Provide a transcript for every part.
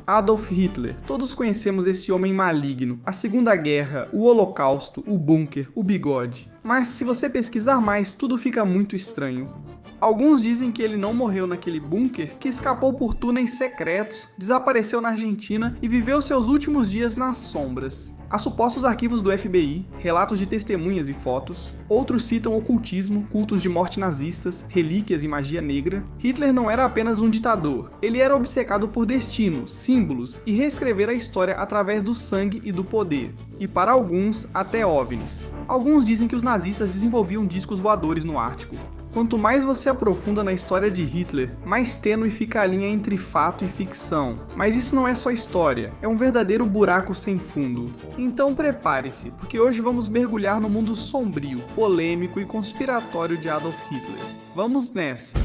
Adolf Hitler. Todos conhecemos esse homem maligno, a Segunda Guerra, o Holocausto, o bunker, o bigode. Mas se você pesquisar mais, tudo fica muito estranho. Alguns dizem que ele não morreu naquele bunker, que escapou por túneis secretos, desapareceu na Argentina e viveu seus últimos dias nas sombras. Há supostos arquivos do FBI, relatos de testemunhas e fotos. Outros citam ocultismo, cultos de morte nazistas, relíquias e magia negra. Hitler não era apenas um ditador, ele era obcecado por destinos, símbolos e reescrever a história através do sangue e do poder. E para alguns, até OVNIs. Alguns dizem que os nazistas desenvolviam discos voadores no Ártico. Quanto mais você aprofunda na história de Hitler, mais tênue fica a linha entre fato e ficção. Mas isso não é só história, é um verdadeiro buraco sem fundo. Então prepare-se, porque hoje vamos mergulhar no mundo sombrio, polêmico e conspiratório de Adolf Hitler. Vamos nessa!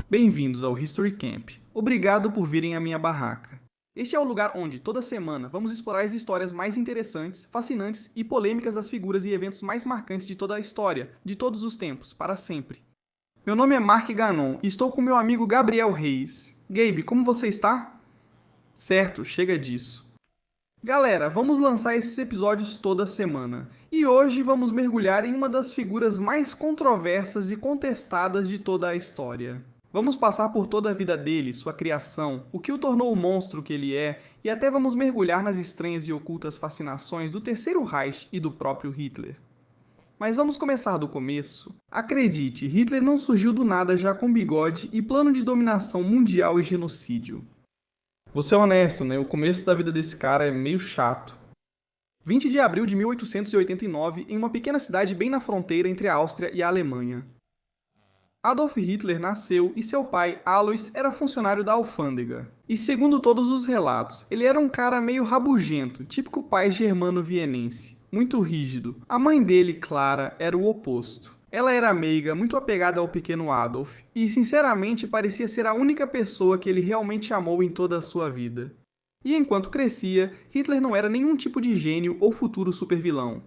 Bem-vindos ao History Camp. Obrigado por virem à minha barraca. Este é o lugar onde, toda semana, vamos explorar as histórias mais interessantes, fascinantes e polêmicas das figuras e eventos mais marcantes de toda a história, de todos os tempos, para sempre. Meu nome é Mark Ganon e estou com meu amigo Gabriel Reis. Gabe, como você está? Certo, chega disso. Galera, vamos lançar esses episódios toda semana. E hoje vamos mergulhar em uma das figuras mais controversas e contestadas de toda a história. Vamos passar por toda a vida dele, sua criação, o que o tornou o monstro que ele é, e até vamos mergulhar nas estranhas e ocultas fascinações do Terceiro Reich e do próprio Hitler. Mas vamos começar do começo. Acredite, Hitler não surgiu do nada já com bigode e plano de dominação mundial e genocídio. Vou ser honesto, né? O começo da vida desse cara é meio chato. 20 de abril de 1889, em uma pequena cidade bem na fronteira entre a Áustria e a Alemanha. Adolf Hitler nasceu e seu pai, Alois, era funcionário da alfândega. E segundo todos os relatos, ele era um cara meio rabugento, típico pai germano-vienense, muito rígido. A mãe dele, Clara, era o oposto. Ela era meiga, muito apegada ao pequeno Adolf, e sinceramente parecia ser a única pessoa que ele realmente amou em toda a sua vida. E enquanto crescia, Hitler não era nenhum tipo de gênio ou futuro supervilão.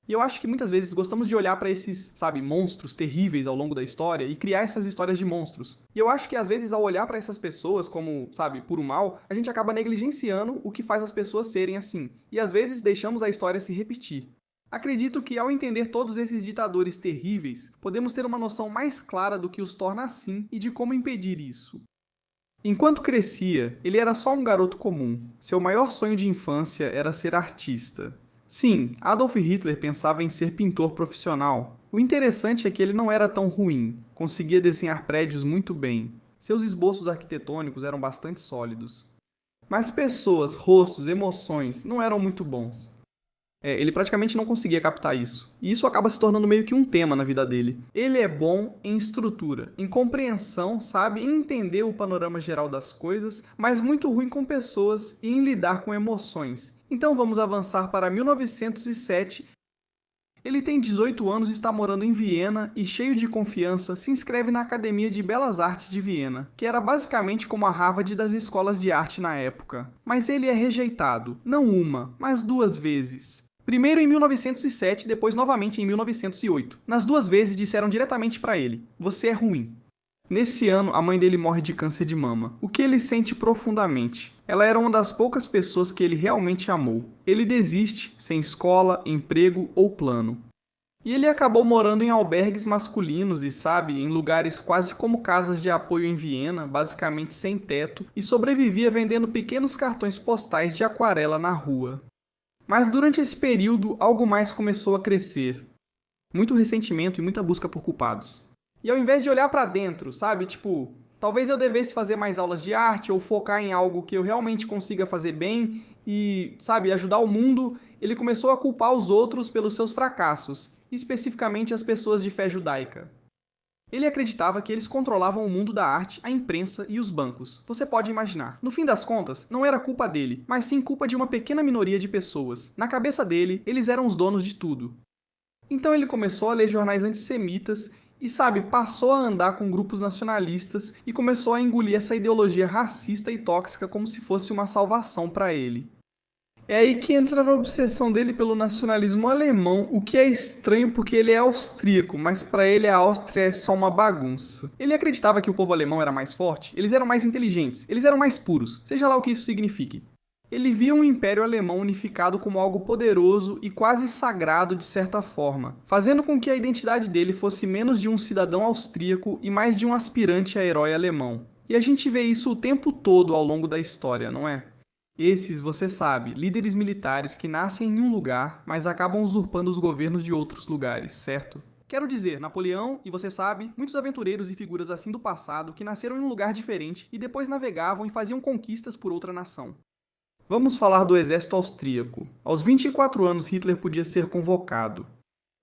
E eu acho que muitas vezes gostamos de olhar para esses, monstros terríveis ao longo da história e criar essas histórias de monstros. E eu acho que às vezes ao olhar para essas pessoas como, puro mal, a gente acaba negligenciando o que faz as pessoas serem assim. E às vezes deixamos a história se repetir. Acredito que ao entender todos esses ditadores terríveis, podemos ter uma noção mais clara do que os torna assim e de como impedir isso. Enquanto crescia, ele era só um garoto comum. Seu maior sonho de infância era ser artista. Sim, Adolf Hitler pensava em ser pintor profissional. O interessante é que ele não era tão ruim, conseguia desenhar prédios muito bem. Seus esboços arquitetônicos eram bastante sólidos. Mas pessoas, rostos, emoções não eram muito bons. Ele praticamente não conseguia captar isso. E isso acaba se tornando meio que um tema na vida dele. Ele é bom em estrutura, em compreensão, em entender o panorama geral das coisas, mas muito ruim com pessoas e em lidar com emoções. Então vamos avançar para 1907. Ele tem 18 anos e está morando em Viena e, cheio de confiança, se inscreve na Academia de Belas Artes de Viena, que era basicamente como a Harvard das escolas de arte na época. Mas ele é rejeitado, não uma, mas 2 vezes. Primeiro em 1907, depois novamente em 1908. Nas 2 vezes disseram diretamente para ele: você é ruim. Nesse ano, a mãe dele morre de câncer de mama, o que ele sente profundamente. Ela era uma das poucas pessoas que ele realmente amou. Ele desiste, sem escola, emprego ou plano. E ele acabou morando em albergues masculinos e, em lugares quase como casas de apoio em Viena, basicamente sem teto, e sobrevivia vendendo pequenos cartões postais de aquarela na rua. Mas durante esse período, algo mais começou a crescer. Muito ressentimento e muita busca por culpados. E ao invés de olhar pra dentro, talvez eu devesse fazer mais aulas de arte ou focar em algo que eu realmente consiga fazer bem e, ajudar o mundo, ele começou a culpar os outros pelos seus fracassos, especificamente as pessoas de fé judaica. Ele acreditava que eles controlavam o mundo da arte, a imprensa e os bancos. Você pode imaginar. No fim das contas, não era culpa dele, mas sim culpa de uma pequena minoria de pessoas. Na cabeça dele, eles eram os donos de tudo. Então ele começou a ler jornais antissemitas e, passou a andar com grupos nacionalistas e começou a engolir essa ideologia racista e tóxica como se fosse uma salvação para ele. É aí que entra a obsessão dele pelo nacionalismo alemão, o que é estranho porque ele é austríaco, mas para ele a Áustria é só uma bagunça. Ele acreditava que o povo alemão era mais forte, eles eram mais inteligentes, eles eram mais puros, seja lá o que isso signifique. Ele via um império alemão unificado como algo poderoso e quase sagrado de certa forma, fazendo com que a identidade dele fosse menos de um cidadão austríaco e mais de um aspirante a herói alemão. E a gente vê isso o tempo todo ao longo da história, não é? Esses, você sabe, líderes militares que nascem em um lugar, mas acabam usurpando os governos de outros lugares, certo? Quero dizer, Napoleão e, você sabe, muitos aventureiros e figuras assim do passado que nasceram em um lugar diferente e depois navegavam e faziam conquistas por outra nação. Vamos falar do exército austríaco. Aos 24 anos, Hitler podia ser convocado.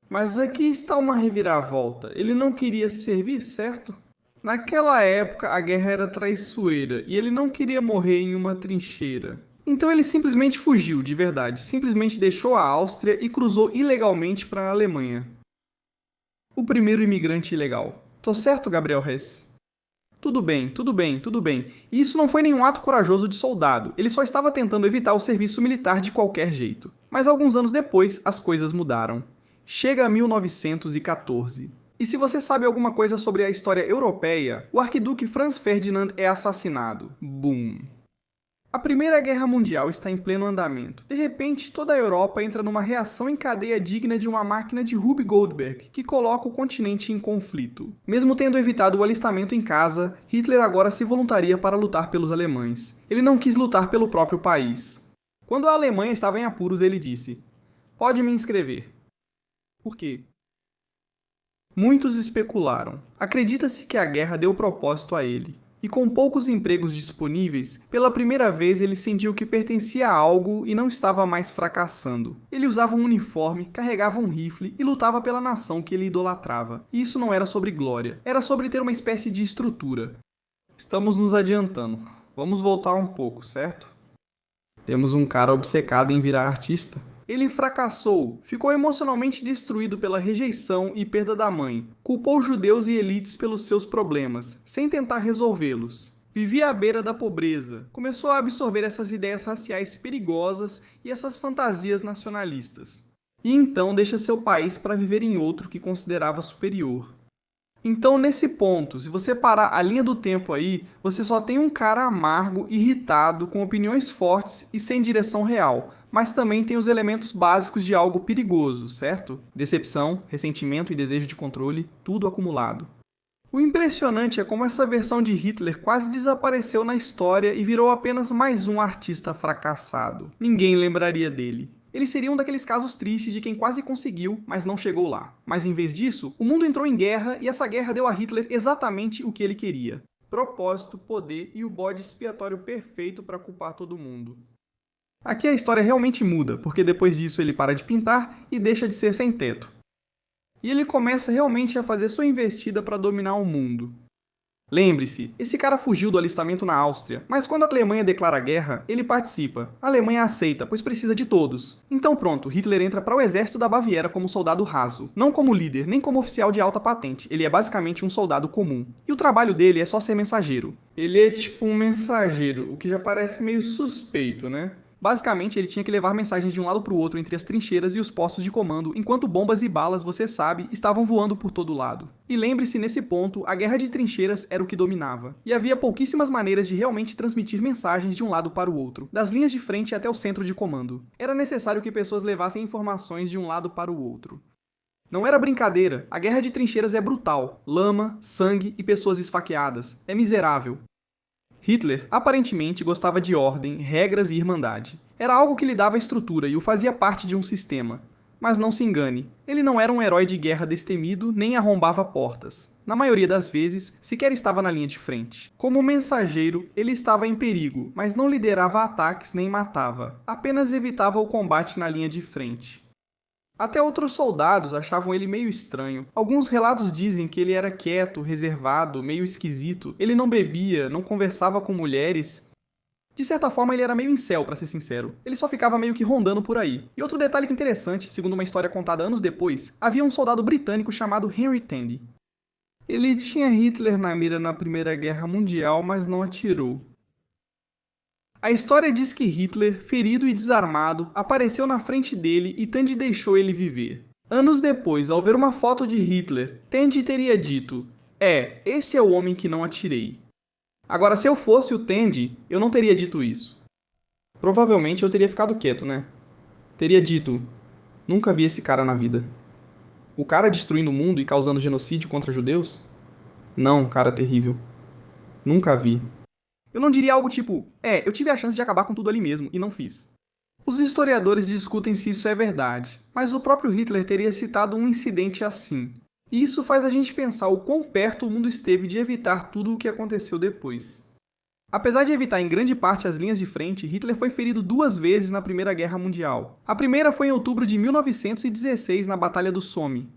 Mas aqui está uma reviravolta. Ele não queria servir, certo? Naquela época, a guerra era traiçoeira e ele não queria morrer em uma trincheira. Então ele simplesmente fugiu, de verdade. Simplesmente deixou a Áustria e cruzou ilegalmente para a Alemanha. O primeiro imigrante ilegal. Tô certo, Gabriel Hess? Tudo bem, tudo bem, tudo bem. E isso não foi nenhum ato corajoso de soldado. Ele só estava tentando evitar o serviço militar de qualquer jeito. Mas alguns anos depois, as coisas mudaram. Chega a 1914. E se você sabe alguma coisa sobre a história europeia, o arquiduque Franz Ferdinand é assassinado. Boom! A Primeira Guerra Mundial está em pleno andamento. De repente, toda a Europa entra numa reação em cadeia digna de uma máquina de Rube Goldberg, que coloca o continente em conflito. Mesmo tendo evitado o alistamento em casa, Hitler agora se voluntaria para lutar pelos alemães. Ele não quis lutar pelo próprio país. Quando a Alemanha estava em apuros, ele disse: "Pode me inscrever." Por quê? Muitos especularam. Acredita-se que a guerra deu propósito a ele. E com poucos empregos disponíveis, pela primeira vez ele sentiu que pertencia a algo e não estava mais fracassando. Ele usava um uniforme, carregava um rifle e lutava pela nação que ele idolatrava. E isso não era sobre glória, era sobre ter uma espécie de estrutura. Estamos nos adiantando. Vamos voltar um pouco, certo? Temos um cara obcecado em virar artista. Ele fracassou, ficou emocionalmente destruído pela rejeição e perda da mãe, culpou judeus e elites pelos seus problemas, sem tentar resolvê-los. Vivia à beira da pobreza, começou a absorver essas ideias raciais perigosas e essas fantasias nacionalistas. E então deixa seu país para viver em outro que considerava superior. Então, nesse ponto, se você parar a linha do tempo aí, você só tem um cara amargo, irritado, com opiniões fortes e sem direção real, mas também tem os elementos básicos de algo perigoso, certo? Decepção, ressentimento e desejo de controle, tudo acumulado. O impressionante é como essa versão de Hitler quase desapareceu na história e virou apenas mais um artista fracassado. Ninguém lembraria dele. Ele seria um daqueles casos tristes de quem quase conseguiu, mas não chegou lá. Mas em vez disso, o mundo entrou em guerra e essa guerra deu a Hitler exatamente o que ele queria: propósito, poder e o bode expiatório perfeito para culpar todo mundo. Aqui a história realmente muda, porque depois disso ele para de pintar e deixa de ser sem teto. E ele começa realmente a fazer sua investida para dominar o mundo. Lembre-se, esse cara fugiu do alistamento na Áustria, mas quando a Alemanha declara guerra, ele participa. A Alemanha aceita, pois precisa de todos. Então pronto, Hitler entra para o exército da Baviera como soldado raso. Não como líder, nem como oficial de alta patente, ele é basicamente um soldado comum. E o trabalho dele é só ser mensageiro. Ele é tipo um mensageiro, o que já parece meio suspeito, né? Basicamente, ele tinha que levar mensagens de um lado para o outro entre as trincheiras e os postos de comando, enquanto bombas e balas, você sabe, estavam voando por todo lado. E lembre-se, nesse ponto, a guerra de trincheiras era o que dominava. E havia pouquíssimas maneiras de realmente transmitir mensagens de um lado para o outro, das linhas de frente até o centro de comando. Era necessário que pessoas levassem informações de um lado para o outro. Não era brincadeira, a guerra de trincheiras é brutal. Lama, sangue e pessoas esfaqueadas. É miserável. Hitler, aparentemente, gostava de ordem, regras e irmandade. Era algo que lhe dava estrutura e o fazia parte de um sistema. Mas não se engane, ele não era um herói de guerra destemido nem arrombava portas. Na maioria das vezes, sequer estava na linha de frente. Como mensageiro, ele estava em perigo, mas não liderava ataques nem matava. Apenas evitava o combate na linha de frente. Até outros soldados achavam ele meio estranho. Alguns relatos dizem que ele era quieto, reservado, meio esquisito. Ele não bebia, não conversava com mulheres. De certa forma, ele era meio incel, pra ser sincero. Ele só ficava meio que rondando por aí. E outro detalhe interessante, segundo uma história contada anos depois, havia um soldado britânico chamado Henry Tandy. Ele tinha Hitler na mira na Primeira Guerra Mundial, mas não atirou. A história diz que Hitler, ferido e desarmado, apareceu na frente dele e Tandy deixou ele viver. Anos depois, ao ver uma foto de Hitler, Tandy teria dito: esse é o homem que não atirei. Agora, se eu fosse o Tandy, eu não teria dito isso. Provavelmente eu teria ficado quieto, né? Teria dito: nunca vi esse cara na vida. O cara destruindo o mundo e causando genocídio contra judeus? Não, cara terrível. Nunca vi. Eu não diria algo tipo: eu tive a chance de acabar com tudo ali mesmo e não fiz. Os historiadores discutem se isso é verdade, mas o próprio Hitler teria citado um incidente assim. E isso faz a gente pensar o quão perto o mundo esteve de evitar tudo o que aconteceu depois. Apesar de evitar em grande parte as linhas de frente, Hitler foi ferido 2 vezes na Primeira Guerra Mundial. A primeira foi em outubro de 1916, na Batalha do Somme.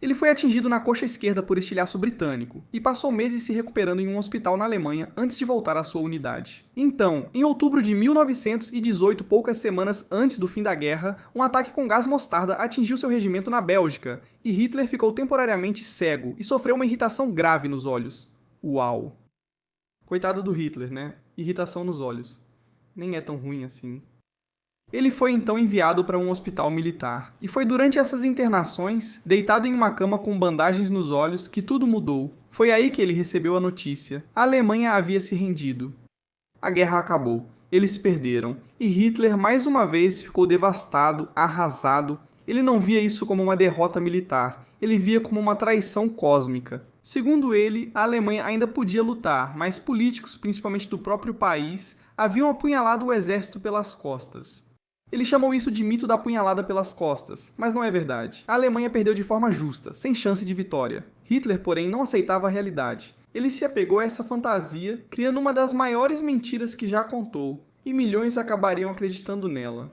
Ele foi atingido na coxa esquerda por estilhaço britânico e passou meses se recuperando em um hospital na Alemanha antes de voltar à sua unidade. Então, em outubro de 1918, poucas semanas antes do fim da guerra, um ataque com gás mostarda atingiu seu regimento na Bélgica e Hitler ficou temporariamente cego e sofreu uma irritação grave nos olhos. Uau! Coitado do Hitler, né? Irritação nos olhos. Nem é tão ruim assim. Ele foi então enviado para um hospital militar, e foi durante essas internações, deitado em uma cama com bandagens nos olhos, que tudo mudou. Foi aí que ele recebeu a notícia. A Alemanha havia se rendido. A guerra acabou. Eles perderam. E Hitler mais uma vez ficou devastado, arrasado. Ele não via isso como uma derrota militar. Ele via como uma traição cósmica. Segundo ele, a Alemanha ainda podia lutar, mas políticos, principalmente do próprio país, haviam apunhalado o exército pelas costas. Ele chamou isso de mito da apunhalada pelas costas, mas não é verdade. A Alemanha perdeu de forma justa, sem chance de vitória. Hitler, porém, não aceitava a realidade. Ele se apegou a essa fantasia, criando uma das maiores mentiras que já contou, e milhões acabariam acreditando nela.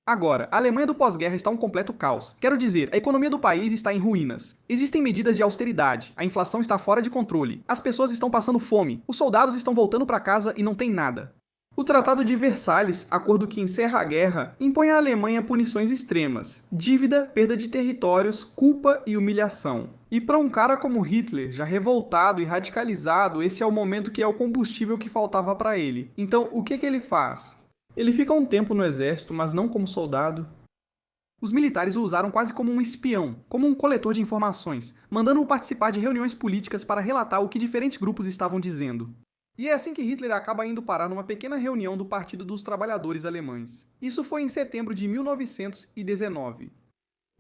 Agora, a Alemanha do pós-guerra está um completo caos. Quero dizer, a economia do país está em ruínas. Existem medidas de austeridade, a inflação está fora de controle, as pessoas estão passando fome, os soldados estão voltando para casa e não tem nada. O Tratado de Versalhes, acordo que encerra a guerra, impõe à Alemanha punições extremas: dívida, perda de territórios, culpa e humilhação. E para um cara como Hitler, já revoltado e radicalizado, esse é o momento que é o combustível que faltava para ele. Então, o que ele faz? Ele fica um tempo no exército, mas não como soldado. Os militares o usaram quase como um espião, como um coletor de informações, mandando-o participar de reuniões políticas para relatar o que diferentes grupos estavam dizendo. E é assim que Hitler acaba indo parar numa pequena reunião do Partido dos Trabalhadores Alemães. Isso foi em setembro de 1919.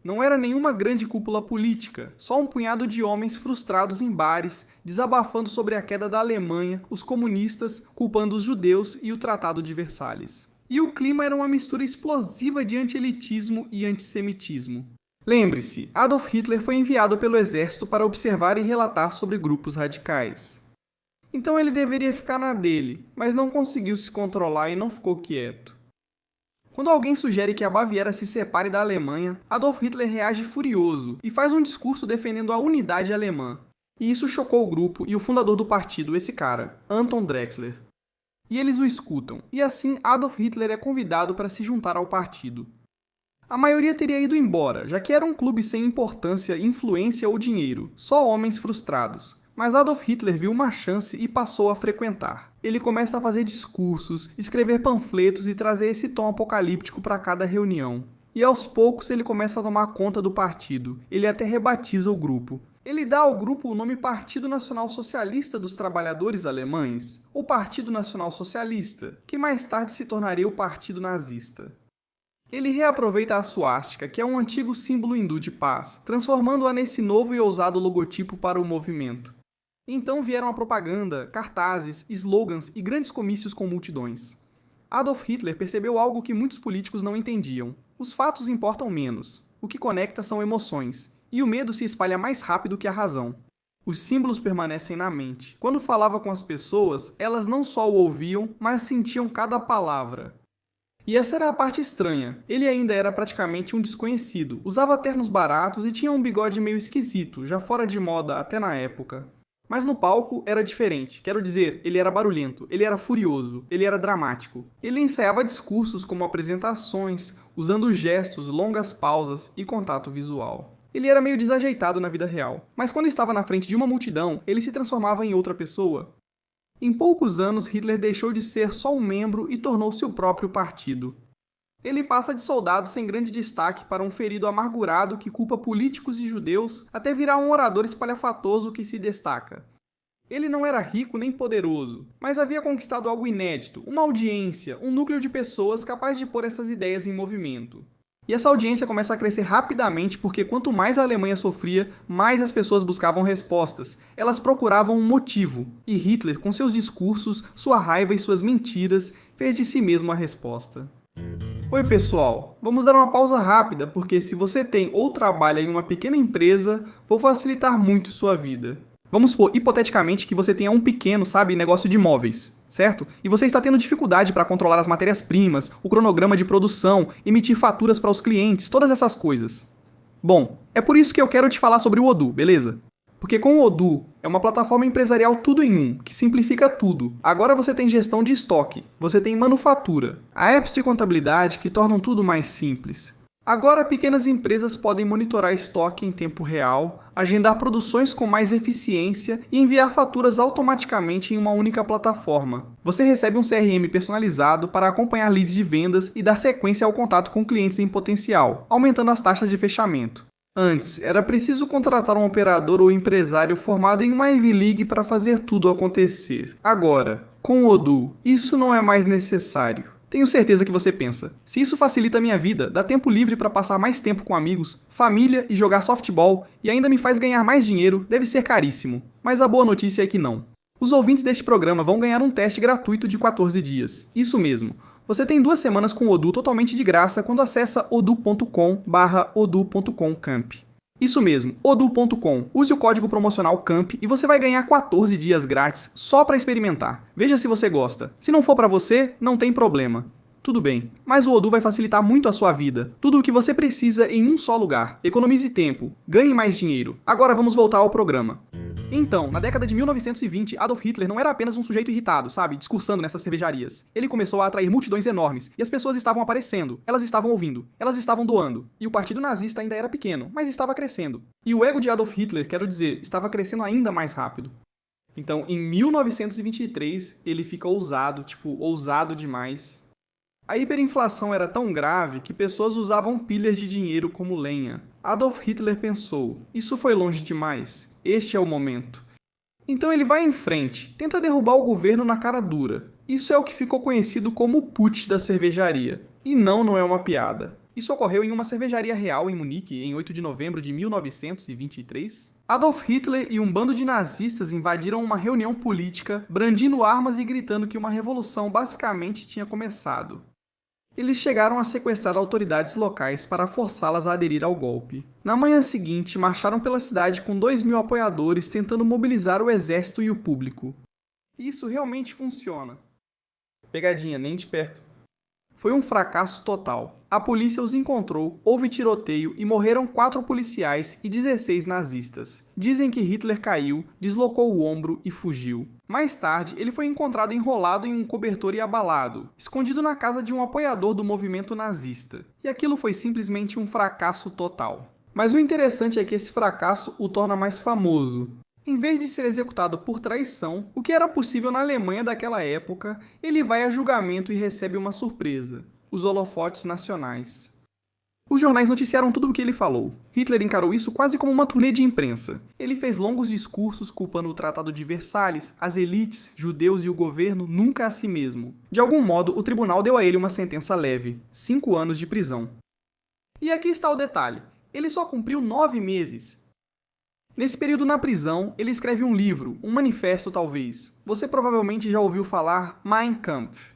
Não era nenhuma grande cúpula política, só um punhado de homens frustrados em bares, desabafando sobre a queda da Alemanha, os comunistas, culpando os judeus e o Tratado de Versalhes. E o clima era uma mistura explosiva de anti-elitismo e antissemitismo. Lembre-se, Adolf Hitler foi enviado pelo exército para observar e relatar sobre grupos radicais. Então ele deveria ficar na dele, mas não conseguiu se controlar e não ficou quieto. Quando alguém sugere que a Baviera se separe da Alemanha, Adolf Hitler reage furioso e faz um discurso defendendo a unidade alemã. E isso chocou o grupo e o fundador do partido, esse cara, Anton Drexler. E eles o escutam, e assim Adolf Hitler é convidado para se juntar ao partido. A maioria teria ido embora, já que era um clube sem importância, influência ou dinheiro, só homens frustrados. Mas Adolf Hitler viu uma chance e passou a frequentar. Ele começa a fazer discursos, escrever panfletos e trazer esse tom apocalíptico para cada reunião. E aos poucos ele começa a tomar conta do partido. Ele até rebatiza o grupo. Ele dá ao grupo o nome Partido Nacional Socialista dos Trabalhadores Alemães, ou Partido Nacional Socialista, que mais tarde se tornaria o Partido Nazista. Ele reaproveita a suástica, que é um antigo símbolo hindu de paz, transformando-a nesse novo e ousado logotipo para o movimento. Então vieram a propaganda, cartazes, slogans e grandes comícios com multidões. Adolf Hitler percebeu algo que muitos políticos não entendiam. Os fatos importam menos. O que conecta são emoções, e o medo se espalha mais rápido que a razão. Os símbolos permanecem na mente. Quando falava com as pessoas, elas não só o ouviam, mas sentiam cada palavra. E essa era a parte estranha. Ele ainda era praticamente um desconhecido, usava ternos baratos e tinha um bigode meio esquisito, já fora de moda até na época. Mas no palco era diferente, quero dizer, ele era barulhento, ele era furioso, ele era dramático. Ele ensaiava discursos como apresentações, usando gestos, longas pausas e contato visual. Ele era meio desajeitado na vida real, mas quando estava na frente de uma multidão, ele se transformava em outra pessoa. Em poucos anos, Hitler deixou de ser só um membro e tornou-se o próprio partido. Ele passa de soldado sem grande destaque para um ferido amargurado que culpa políticos e judeus até virar um orador espalhafatoso que se destaca. Ele não era rico nem poderoso, mas havia conquistado algo inédito, uma audiência, um núcleo de pessoas capaz de pôr essas ideias em movimento. E essa audiência começa a crescer rapidamente porque quanto mais a Alemanha sofria, mais as pessoas buscavam respostas. Elas procuravam um motivo, e Hitler, com seus discursos, sua raiva e suas mentiras, fez de si mesmo a resposta. Oi pessoal, vamos dar uma pausa rápida porque se você tem ou trabalha em uma pequena empresa, vou facilitar muito sua vida. Vamos supor, hipoteticamente, que você tenha um pequeno, negócio de imóveis, certo? E você está tendo dificuldade para controlar as matérias-primas, o cronograma de produção, emitir faturas para os clientes, todas essas coisas. Bom, é por isso que eu quero te falar sobre o Odoo, beleza? Porque com o Odoo é uma plataforma empresarial tudo em um, que simplifica tudo. Agora você tem gestão de estoque, você tem manufatura, há apps de contabilidade que tornam tudo mais simples. Agora pequenas empresas podem monitorar estoque em tempo real, agendar produções com mais eficiência e enviar faturas automaticamente em uma única plataforma. Você recebe um CRM personalizado para acompanhar leads de vendas e dar sequência ao contato com clientes em potencial, aumentando as taxas de fechamento. Antes, era preciso contratar um operador ou empresário formado em uma Ivy League para fazer tudo acontecer. Agora, com o Odoo, isso não é mais necessário. Tenho certeza que você pensa, se isso facilita a minha vida, dá tempo livre para passar mais tempo com amigos, família e jogar softball, e ainda me faz ganhar mais dinheiro, deve ser caríssimo. Mas a boa notícia é que não. Os ouvintes deste programa vão ganhar um teste gratuito de 14 dias. Isso mesmo. Você tem 2 semanas com o Odoo totalmente de graça quando acessa odoo.com/odoo.com/camp. Isso mesmo, odoo.com. Use o código promocional CAMP e você vai ganhar 14 dias grátis só para experimentar. Veja se você gosta. Se não for para você, não tem problema. Tudo bem, mas o Odoo vai facilitar muito a sua vida. Tudo o que você precisa em um só lugar. Economize tempo, ganhe mais dinheiro. Agora vamos voltar ao programa. Então, na década de 1920, Adolf Hitler não era apenas um sujeito irritado, discursando nessas cervejarias. Ele começou a atrair multidões enormes, e as pessoas estavam aparecendo, elas estavam ouvindo, elas estavam doando. E o partido nazista ainda era pequeno, mas estava crescendo. E o ego de Adolf Hitler, quero dizer, estava crescendo ainda mais rápido. Então, em 1923, ele fica ousado demais. A hiperinflação era tão grave que pessoas usavam pilhas de dinheiro como lenha. Adolf Hitler pensou, isso foi longe demais, este é o momento. Então ele vai em frente, tenta derrubar o governo na cara dura. Isso é o que ficou conhecido como o putsch da cervejaria. E não é uma piada. Isso ocorreu em uma cervejaria real em Munique, em 8 de novembro de 1923. Adolf Hitler e um bando de nazistas invadiram uma reunião política, brandindo armas e gritando que uma revolução basicamente tinha começado. Eles chegaram a sequestrar autoridades locais para forçá-las a aderir ao golpe. Na manhã seguinte, marcharam pela cidade com 2.000 apoiadores tentando mobilizar o exército e o público. E isso realmente funciona. Pegadinha, nem de perto. Foi um fracasso total. A polícia os encontrou, houve tiroteio e morreram 4 policiais e 16 nazistas. Dizem que Hitler caiu, deslocou o ombro e fugiu. Mais tarde, ele foi encontrado enrolado em um cobertor e abalado, escondido na casa de um apoiador do movimento nazista. E aquilo foi simplesmente um fracasso total. Mas o interessante é que esse fracasso o torna mais famoso. Em vez de ser executado por traição, o que era possível na Alemanha daquela época, ele vai a julgamento e recebe uma surpresa: os holofotes nacionais. Os jornais noticiaram tudo o que ele falou. Hitler encarou isso quase como uma turnê de imprensa. Ele fez longos discursos culpando o Tratado de Versalhes, as elites, judeus e o governo, nunca a si mesmo. De algum modo, o tribunal deu a ele uma sentença leve: 5 anos de prisão. E aqui está o detalhe: ele só cumpriu 9 meses. Nesse período na prisão, ele escreve um livro, um manifesto talvez. Você provavelmente já ouviu falar Mein Kampf.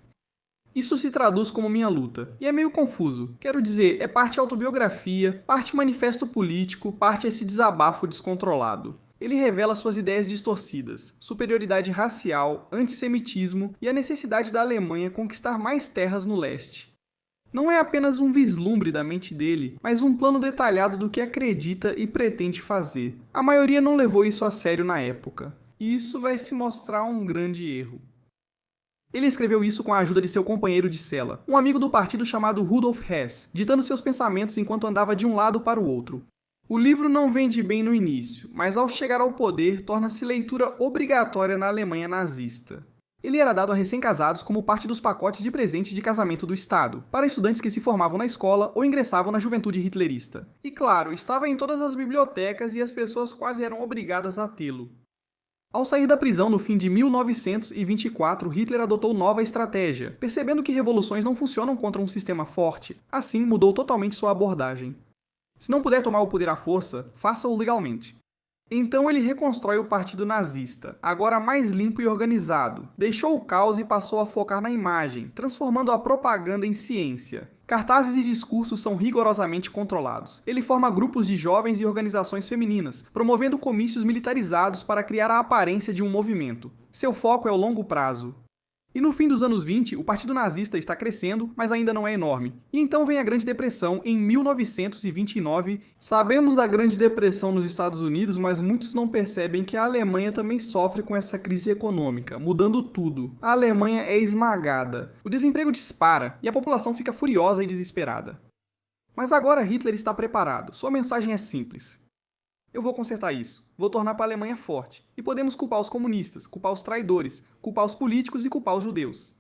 Isso se traduz como Minha Luta, e é meio confuso. Quero dizer, é parte autobiografia, parte manifesto político, parte esse desabafo descontrolado. Ele revela suas ideias distorcidas, superioridade racial, antissemitismo e a necessidade da Alemanha conquistar mais terras no leste. Não é apenas um vislumbre da mente dele, mas um plano detalhado do que acredita e pretende fazer. A maioria não levou isso a sério na época, e isso vai se mostrar um grande erro. Ele escreveu isso com a ajuda de seu companheiro de cela, um amigo do partido chamado Rudolf Hess, ditando seus pensamentos enquanto andava de um lado para o outro. O livro não vende bem no início, mas ao chegar ao poder torna-se leitura obrigatória na Alemanha nazista. Ele era dado a recém-casados como parte dos pacotes de presente de casamento do Estado, para estudantes que se formavam na escola ou ingressavam na juventude hitlerista. E claro, estava em todas as bibliotecas e as pessoas quase eram obrigadas a tê-lo. Ao sair da prisão no fim de 1924, Hitler adotou nova estratégia, percebendo que revoluções não funcionam contra um sistema forte. Assim, mudou totalmente sua abordagem. Se não puder tomar o poder à força, faça-o legalmente. Então ele reconstrói o partido nazista, agora mais limpo e organizado. Deixou o caos e passou a focar na imagem, transformando a propaganda em ciência. Cartazes e discursos são rigorosamente controlados. Ele forma grupos de jovens e organizações femininas, promovendo comícios militarizados para criar a aparência de um movimento. Seu foco é o longo prazo. E no fim dos anos 20, o partido nazista está crescendo, mas ainda não é enorme. E então vem a Grande Depressão, em 1929. Sabemos da Grande Depressão nos Estados Unidos, mas muitos não percebem que a Alemanha também sofre com essa crise econômica, mudando tudo. A Alemanha é esmagada. O desemprego dispara e a população fica furiosa e desesperada. Mas agora Hitler está preparado. Sua mensagem é simples. Eu vou consertar isso. Vou tornar a Alemanha forte. E podemos culpar os comunistas, culpar os traidores, culpar os políticos e culpar os judeus.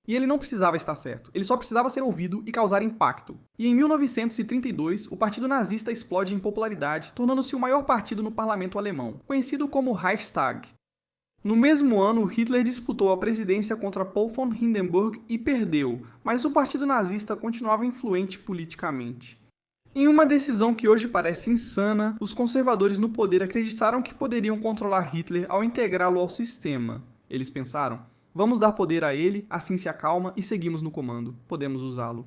E ele não precisava estar certo. Ele só precisava ser ouvido e causar impacto. E em 1932, o partido nazista explode em popularidade, tornando-se o maior partido no parlamento alemão, conhecido como Reichstag. No mesmo ano, Hitler disputou a presidência contra Paul von Hindenburg e perdeu, mas o partido nazista continuava influente politicamente. Em uma decisão que hoje parece insana, os conservadores no poder acreditaram que poderiam controlar Hitler ao integrá-lo ao sistema. Eles pensaram, vamos dar poder a ele, assim se acalma e seguimos no comando. Podemos usá-lo.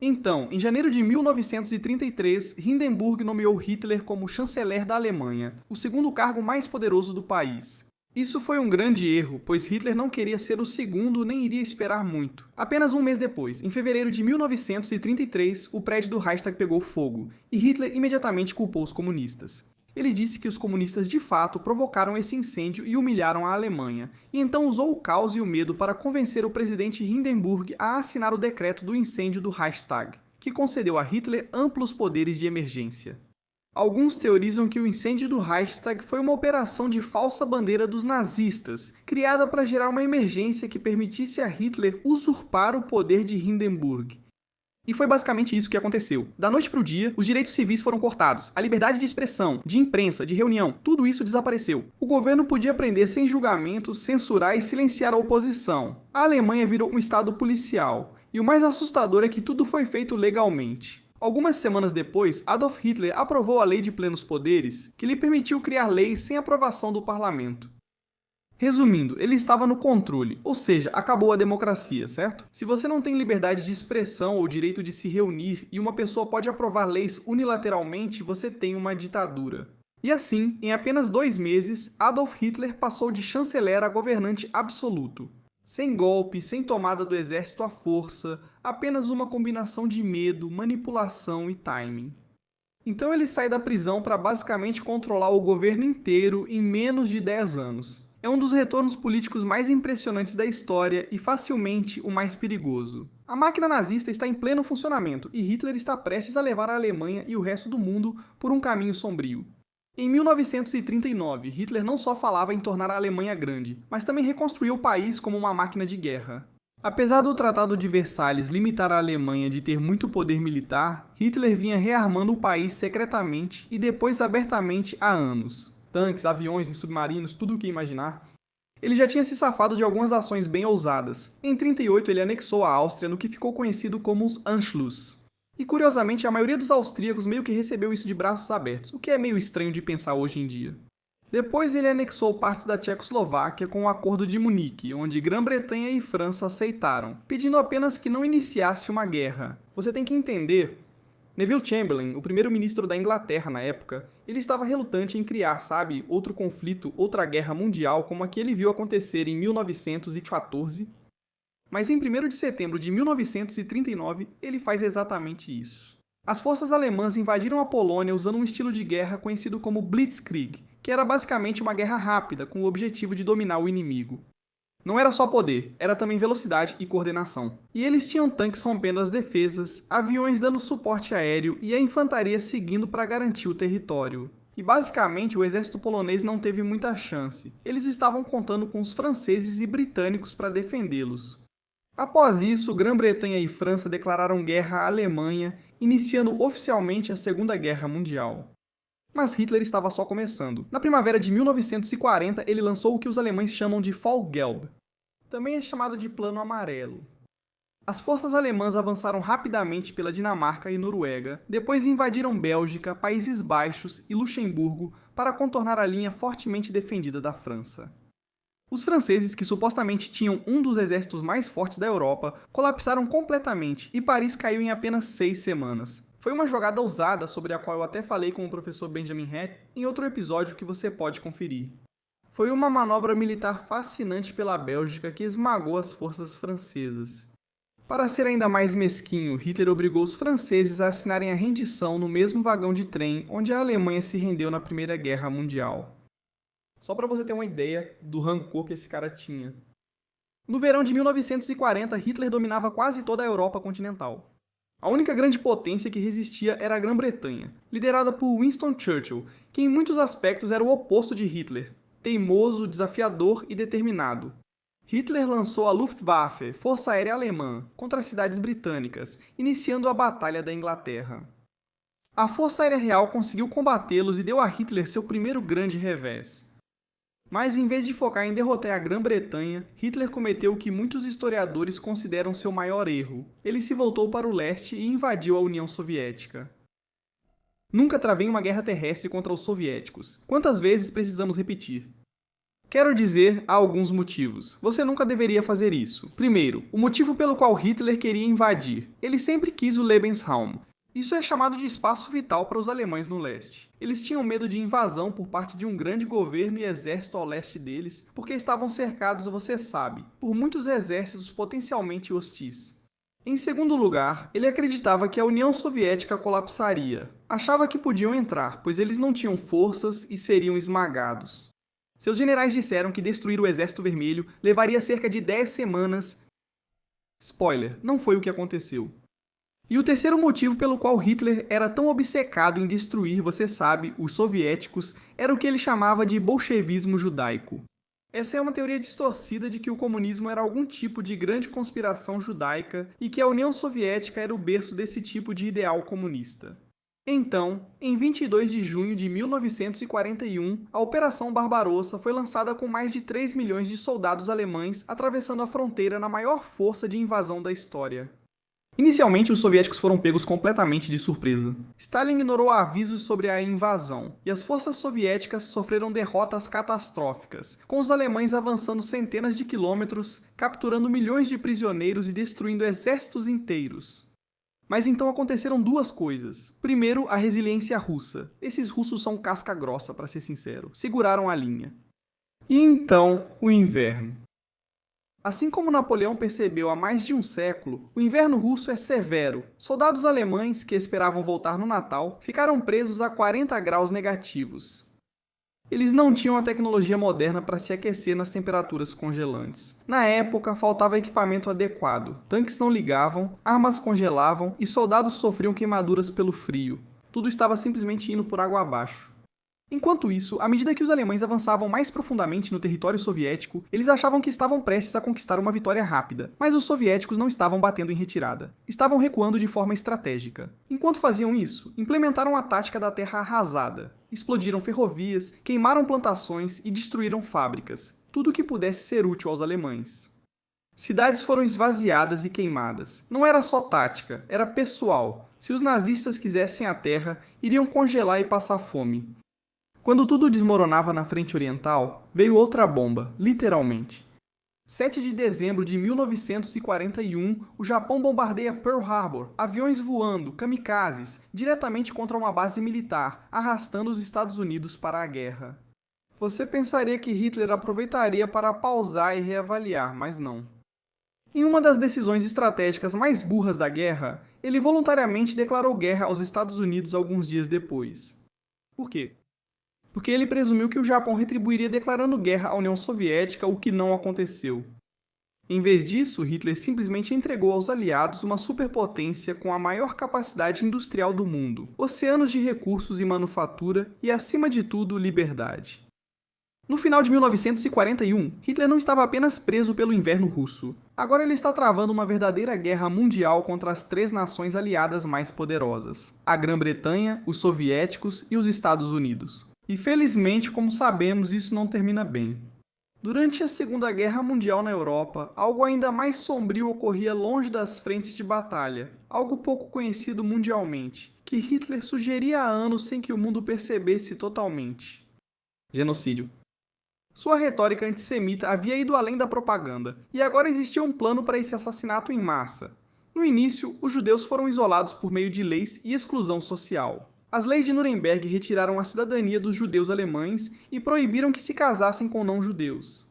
Então, em janeiro de 1933, Hindenburg nomeou Hitler como chanceler da Alemanha, o segundo cargo mais poderoso do país. Isso foi um grande erro, pois Hitler não queria ser o segundo nem iria esperar muito. Apenas um mês depois, em fevereiro de 1933, o prédio do Reichstag pegou fogo, e Hitler imediatamente culpou os comunistas. Ele disse que os comunistas de fato provocaram esse incêndio e humilharam a Alemanha, e então usou o caos e o medo para convencer o presidente Hindenburg a assinar o decreto do incêndio do Reichstag, que concedeu a Hitler amplos poderes de emergência. Alguns teorizam que o incêndio do Reichstag foi uma operação de falsa bandeira dos nazistas, criada para gerar uma emergência que permitisse a Hitler usurpar o poder de Hindenburg. E foi basicamente isso que aconteceu. Da noite para o dia, os direitos civis foram cortados, a liberdade de expressão, de imprensa, de reunião, tudo isso desapareceu. O governo podia prender sem julgamento, censurar e silenciar a oposição. A Alemanha virou um estado policial. E o mais assustador é que tudo foi feito legalmente. Algumas semanas depois, Adolf Hitler aprovou a Lei de Plenos Poderes, que lhe permitiu criar leis sem aprovação do parlamento. Resumindo, ele estava no controle, ou seja, acabou a democracia, certo? Se você não tem liberdade de expressão ou direito de se reunir e uma pessoa pode aprovar leis unilateralmente, você tem uma ditadura. E assim, em apenas 2 meses, Adolf Hitler passou de chanceler a governante absoluto. Sem golpe, sem tomada do exército à força, apenas uma combinação de medo, manipulação e timing. Então ele sai da prisão para basicamente controlar o governo inteiro em menos de 10 anos. É um dos retornos políticos mais impressionantes da história e facilmente o mais perigoso. A máquina nazista está em pleno funcionamento e Hitler está prestes a levar a Alemanha e o resto do mundo por um caminho sombrio. Em 1939, Hitler não só falava em tornar a Alemanha grande, mas também reconstruiu o país como uma máquina de guerra. Apesar do Tratado de Versalhes limitar a Alemanha de ter muito poder militar, Hitler vinha rearmando o país secretamente e depois abertamente há anos. Tanques, aviões, submarinos, tudo o que imaginar. Ele já tinha se safado de algumas ações bem ousadas. Em 1938, ele anexou a Áustria no que ficou conhecido como os Anschluss. E curiosamente, a maioria dos austríacos meio que recebeu isso de braços abertos, o que é meio estranho de pensar hoje em dia. Depois ele anexou partes da Tchecoslováquia com o Acordo de Munique, onde Grã-Bretanha e França aceitaram, pedindo apenas que não iniciasse uma guerra. Você tem que entender, Neville Chamberlain, o primeiro-ministro da Inglaterra na época, ele estava relutante em criar, outro conflito, outra guerra mundial como a que ele viu acontecer em 1914, mas em 1º de setembro de 1939, ele faz exatamente isso. As forças alemãs invadiram a Polônia usando um estilo de guerra conhecido como Blitzkrieg, que era basicamente uma guerra rápida com o objetivo de dominar o inimigo. Não era só poder, era também velocidade e coordenação. E eles tinham tanques rompendo as defesas, aviões dando suporte aéreo e a infantaria seguindo para garantir o território. E basicamente o exército polonês não teve muita chance. Eles estavam contando com os franceses e britânicos para defendê-los. Após isso, Grã-Bretanha e França declararam guerra à Alemanha, iniciando oficialmente a Segunda Guerra Mundial. Mas Hitler estava só começando. Na primavera de 1940, ele lançou o que os alemães chamam de Fallgelb. Também é chamado de Plano Amarelo. As forças alemãs avançaram rapidamente pela Dinamarca e Noruega, depois invadiram Bélgica, Países Baixos e Luxemburgo para contornar a linha fortemente defendida da França. Os franceses, que supostamente tinham um dos exércitos mais fortes da Europa, colapsaram completamente e Paris caiu em apenas 6 semanas. Foi uma jogada ousada sobre a qual eu até falei com o professor Benjamin Hatt em outro episódio que você pode conferir. Foi uma manobra militar fascinante pela Bélgica que esmagou as forças francesas. Para ser ainda mais mesquinho, Hitler obrigou os franceses a assinarem a rendição no mesmo vagão de trem onde a Alemanha se rendeu na Primeira Guerra Mundial. Só para você ter uma ideia do rancor que esse cara tinha. No verão de 1940, Hitler dominava quase toda a Europa continental. A única grande potência que resistia era a Grã-Bretanha, liderada por Winston Churchill, que em muitos aspectos era o oposto de Hitler, teimoso, desafiador e determinado. Hitler lançou a Luftwaffe, Força Aérea Alemã, contra as cidades britânicas, iniciando a Batalha da Inglaterra. A Força Aérea Real conseguiu combatê-los e deu a Hitler seu primeiro grande revés. Mas em vez de focar em derrotar a Grã-Bretanha, Hitler cometeu o que muitos historiadores consideram seu maior erro. Ele se voltou para o leste e invadiu a União Soviética. Nunca travei uma guerra terrestre contra os soviéticos. Quantas vezes precisamos repetir? Quero dizer, há alguns motivos. Você nunca deveria fazer isso. Primeiro, o motivo pelo qual Hitler queria invadir. Ele sempre quis o Lebensraum. Isso é chamado de espaço vital para os alemães no leste. Eles tinham medo de invasão por parte de um grande governo e exército ao leste deles, porque estavam cercados, você sabe, por muitos exércitos potencialmente hostis. Em segundo lugar, ele acreditava que a União Soviética colapsaria. Achava que podiam entrar, pois eles não tinham forças e seriam esmagados. Seus generais disseram que destruir o Exército Vermelho levaria cerca de 10 semanas. Spoiler, não foi o que aconteceu. E o terceiro motivo pelo qual Hitler era tão obcecado em destruir, você sabe, os soviéticos, era o que ele chamava de bolchevismo judaico. Essa é uma teoria distorcida de que o comunismo era algum tipo de grande conspiração judaica e que a União Soviética era o berço desse tipo de ideal comunista. Então, em 22 de junho de 1941, a Operação Barbarossa foi lançada com mais de 3 milhões de soldados alemães atravessando a fronteira na maior força de invasão da história. Inicialmente, os soviéticos foram pegos completamente de surpresa. Stalin ignorou avisos sobre a invasão, e as forças soviéticas sofreram derrotas catastróficas, com os alemães avançando centenas de quilômetros, capturando milhões de prisioneiros e destruindo exércitos inteiros. Mas então aconteceram duas coisas. Primeiro, a resiliência russa. Esses russos são casca grossa, para ser sincero. Seguraram a linha. E então, o inverno. Assim como Napoleão percebeu há mais de um século, o inverno russo é severo. Soldados alemães, que esperavam voltar no Natal, ficaram presos a 40 graus negativos. Eles não tinham a tecnologia moderna para se aquecer nas temperaturas congelantes. Na época, faltava equipamento adequado. Tanques não ligavam, armas congelavam e soldados sofriam queimaduras pelo frio. Tudo estava simplesmente indo por água abaixo. Enquanto isso, à medida que os alemães avançavam mais profundamente no território soviético, eles achavam que estavam prestes a conquistar uma vitória rápida, mas os soviéticos não estavam batendo em retirada. Estavam recuando de forma estratégica. Enquanto faziam isso, implementaram a tática da terra arrasada. Explodiram ferrovias, queimaram plantações e destruíram fábricas. Tudo que pudesse ser útil aos alemães. Cidades foram esvaziadas e queimadas. Não era só tática, era pessoal. Se os nazistas quisessem a terra, iriam congelar e passar fome. Quando tudo desmoronava na frente oriental, veio outra bomba, literalmente. 7 de dezembro de 1941, o Japão bombardeia Pearl Harbor, aviões voando, kamikazes, diretamente contra uma base militar, arrastando os Estados Unidos para a guerra. Você pensaria que Hitler aproveitaria para pausar e reavaliar, mas não. Em uma das decisões estratégicas mais burras da guerra, ele voluntariamente declarou guerra aos Estados Unidos alguns dias depois. Por quê? Porque ele presumiu que o Japão retribuiria declarando guerra à União Soviética, o que não aconteceu. Em vez disso, Hitler simplesmente entregou aos aliados uma superpotência com a maior capacidade industrial do mundo, oceanos de recursos e manufatura e, acima de tudo, liberdade. No final de 1941, Hitler não estava apenas preso pelo inverno russo. Agora ele está travando uma verdadeira guerra mundial contra as três nações aliadas mais poderosas: a Grã-Bretanha, os soviéticos e os Estados Unidos. E felizmente, como sabemos, isso não termina bem. Durante a Segunda Guerra Mundial na Europa, algo ainda mais sombrio ocorria longe das frentes de batalha, algo pouco conhecido mundialmente, que Hitler sugeria há anos sem que o mundo percebesse totalmente: genocídio. Sua retórica antissemita havia ido além da propaganda, e agora existia um plano para esse assassinato em massa. No início, os judeus foram isolados por meio de leis e exclusão social. As leis de Nuremberg retiraram a cidadania dos judeus alemães e proibiram que se casassem com não-judeus.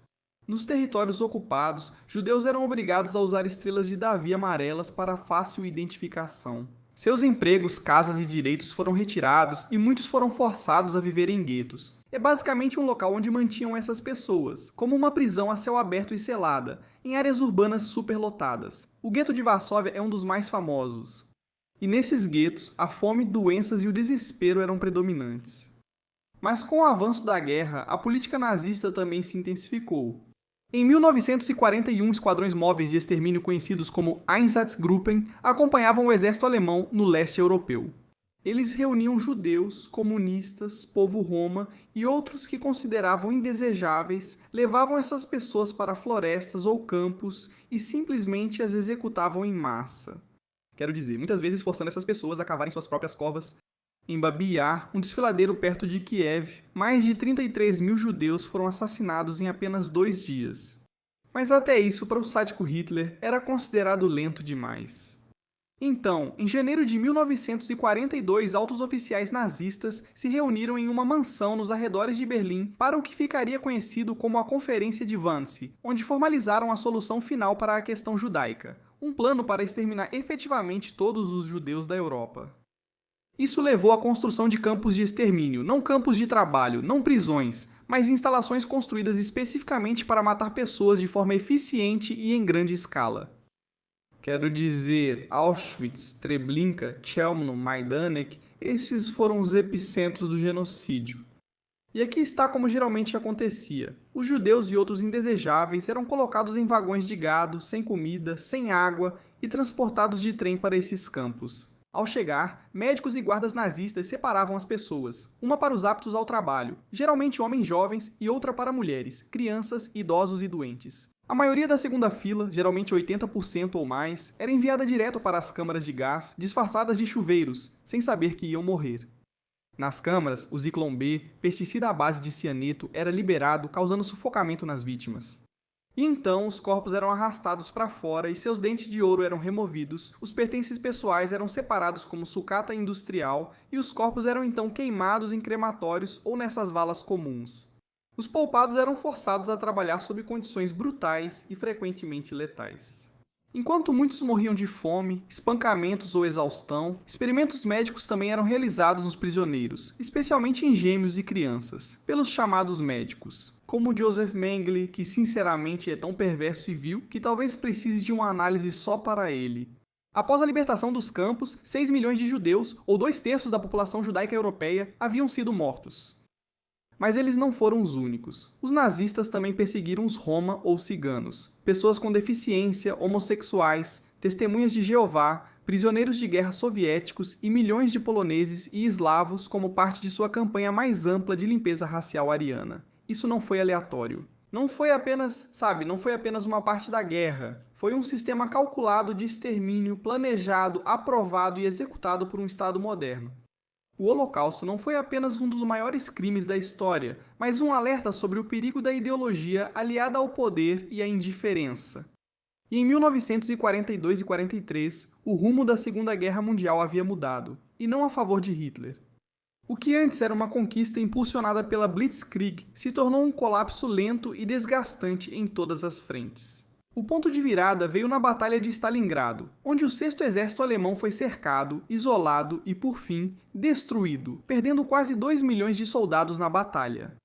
Nos territórios ocupados, judeus eram obrigados a usar estrelas de Davi amarelas para fácil identificação. Seus empregos, casas e direitos foram retirados e muitos foram forçados a viver em guetos. É basicamente um local onde mantinham essas pessoas, como uma prisão a céu aberto e selada, em áreas urbanas superlotadas. O gueto de Varsóvia é um dos mais famosos. E nesses guetos, a fome, doenças e o desespero eram predominantes. Mas com o avanço da guerra, a política nazista também se intensificou. Em 1941, esquadrões móveis de extermínio conhecidos como Einsatzgruppen acompanhavam o exército alemão no leste europeu. Eles reuniam judeus, comunistas, povo roma e outros que consideravam indesejáveis, levavam essas pessoas para florestas ou campos e simplesmente as executavam em massa. Quero dizer, muitas vezes forçando essas pessoas a cavarem suas próprias covas. Em Babi Yar, um desfiladeiro perto de Kiev, mais de 33 mil judeus foram assassinados em apenas 2 dias. Mas até isso, para o sádico Hitler, era considerado lento demais. Então, em janeiro de 1942, altos oficiais nazistas se reuniram em uma mansão nos arredores de Berlim para o que ficaria conhecido como a Conferência de Wannsee, onde formalizaram a solução final para a questão judaica, um plano para exterminar efetivamente todos os judeus da Europa. Isso levou à construção de campos de extermínio, não campos de trabalho, não prisões, mas instalações construídas especificamente para matar pessoas de forma eficiente e em grande escala. Quero dizer, Auschwitz, Treblinka, Chelmno, Majdanek, esses foram os epicentros do genocídio. E aqui está como geralmente acontecia. Os judeus e outros indesejáveis eram colocados em vagões de gado, sem comida, sem água e transportados de trem para esses campos. Ao chegar, médicos e guardas nazistas separavam as pessoas, uma para os aptos ao trabalho, geralmente homens jovens, e outra para mulheres, crianças, idosos e doentes. A maioria da segunda fila, geralmente 80% ou mais, era enviada direto para as câmaras de gás, disfarçadas de chuveiros, sem saber que iam morrer. Nas câmaras, o Zyklon B, pesticida à base de cianeto, era liberado, causando sufocamento nas vítimas. E então os corpos eram arrastados para fora e seus dentes de ouro eram removidos, os pertences pessoais eram separados como sucata industrial e os corpos eram então queimados em crematórios ou nessas valas comuns. Os poupados eram forçados a trabalhar sob condições brutais e frequentemente letais. Enquanto muitos morriam de fome, espancamentos ou exaustão, experimentos médicos também eram realizados nos prisioneiros, especialmente em gêmeos e crianças, pelos chamados médicos, como Joseph Mengele, que sinceramente é tão perverso e vil que talvez precise de uma análise só para ele. Após a libertação dos campos, 6 milhões de judeus, ou 2/3 da população judaica europeia, haviam sido mortos. Mas eles não foram os únicos. Os nazistas também perseguiram os Roma ou ciganos, pessoas com deficiência, homossexuais, testemunhas de Jeová, prisioneiros de guerra soviéticos e milhões de poloneses e eslavos como parte de sua campanha mais ampla de limpeza racial ariana. Isso não foi aleatório. Não foi apenas uma parte da guerra. Foi um sistema calculado de extermínio, planejado, aprovado e executado por um Estado moderno. O Holocausto não foi apenas um dos maiores crimes da história, mas um alerta sobre o perigo da ideologia aliada ao poder e à indiferença. E em 1942 e 43, o rumo da Segunda Guerra Mundial havia mudado, e não a favor de Hitler. O que antes era uma conquista impulsionada pela Blitzkrieg se tornou um colapso lento e desgastante em todas as frentes. O ponto de virada veio na Batalha de Stalingrado, onde o 6º Exército Alemão foi cercado, isolado e, por fim, destruído, perdendo quase 2 milhões de soldados na batalha.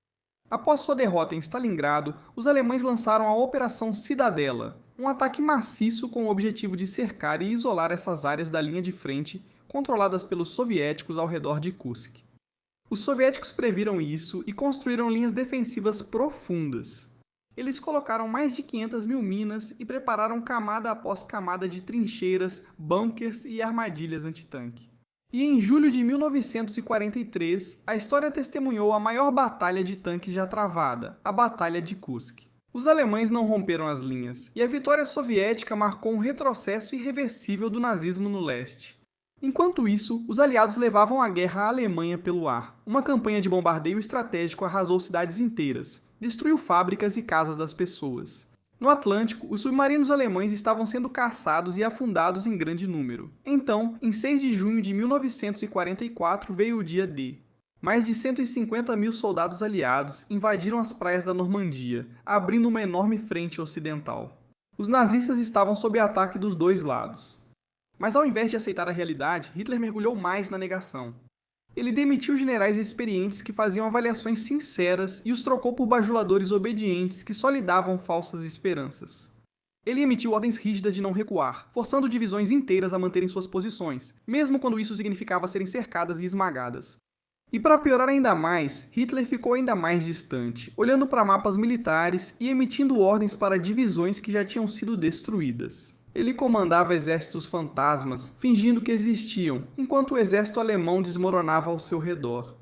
Após sua derrota em Stalingrado, os alemães lançaram a Operação Cidadela, Um ataque maciço com o objetivo de cercar e isolar essas áreas da linha de frente controladas pelos soviéticos ao redor de Kursk. Os soviéticos previram isso e construíram linhas defensivas profundas. Eles colocaram mais de 500 mil minas e prepararam camada após camada de trincheiras, bunkers e armadilhas antitanque. E em julho de 1943, a história testemunhou a maior batalha de tanques já travada, a Batalha de Kursk. Os alemães não romperam as linhas, e a vitória soviética marcou um retrocesso irreversível do nazismo no leste. Enquanto isso, os aliados levavam a guerra à Alemanha pelo ar. Uma campanha de bombardeio estratégico arrasou cidades inteiras, destruiu fábricas e casas das pessoas. No Atlântico, os submarinos alemães estavam sendo caçados e afundados em grande número. Então, em 6 de junho de 1944, veio o dia D. Mais de 150 mil soldados aliados invadiram as praias da Normandia, abrindo uma enorme frente ocidental. Os nazistas estavam sob ataque dos dois lados. Mas ao invés de aceitar a realidade, Hitler mergulhou mais na negação. Ele demitiu generais experientes que faziam avaliações sinceras e os trocou por bajuladores obedientes que só lhe davam falsas esperanças. Ele emitiu ordens rígidas de não recuar, forçando divisões inteiras a manterem suas posições, mesmo quando isso significava serem cercadas e esmagadas. E para piorar ainda mais, Hitler ficou ainda mais distante, olhando para mapas militares e emitindo ordens para divisões que já tinham sido destruídas. Ele comandava exércitos fantasmas, fingindo que existiam, enquanto o exército alemão desmoronava ao seu redor.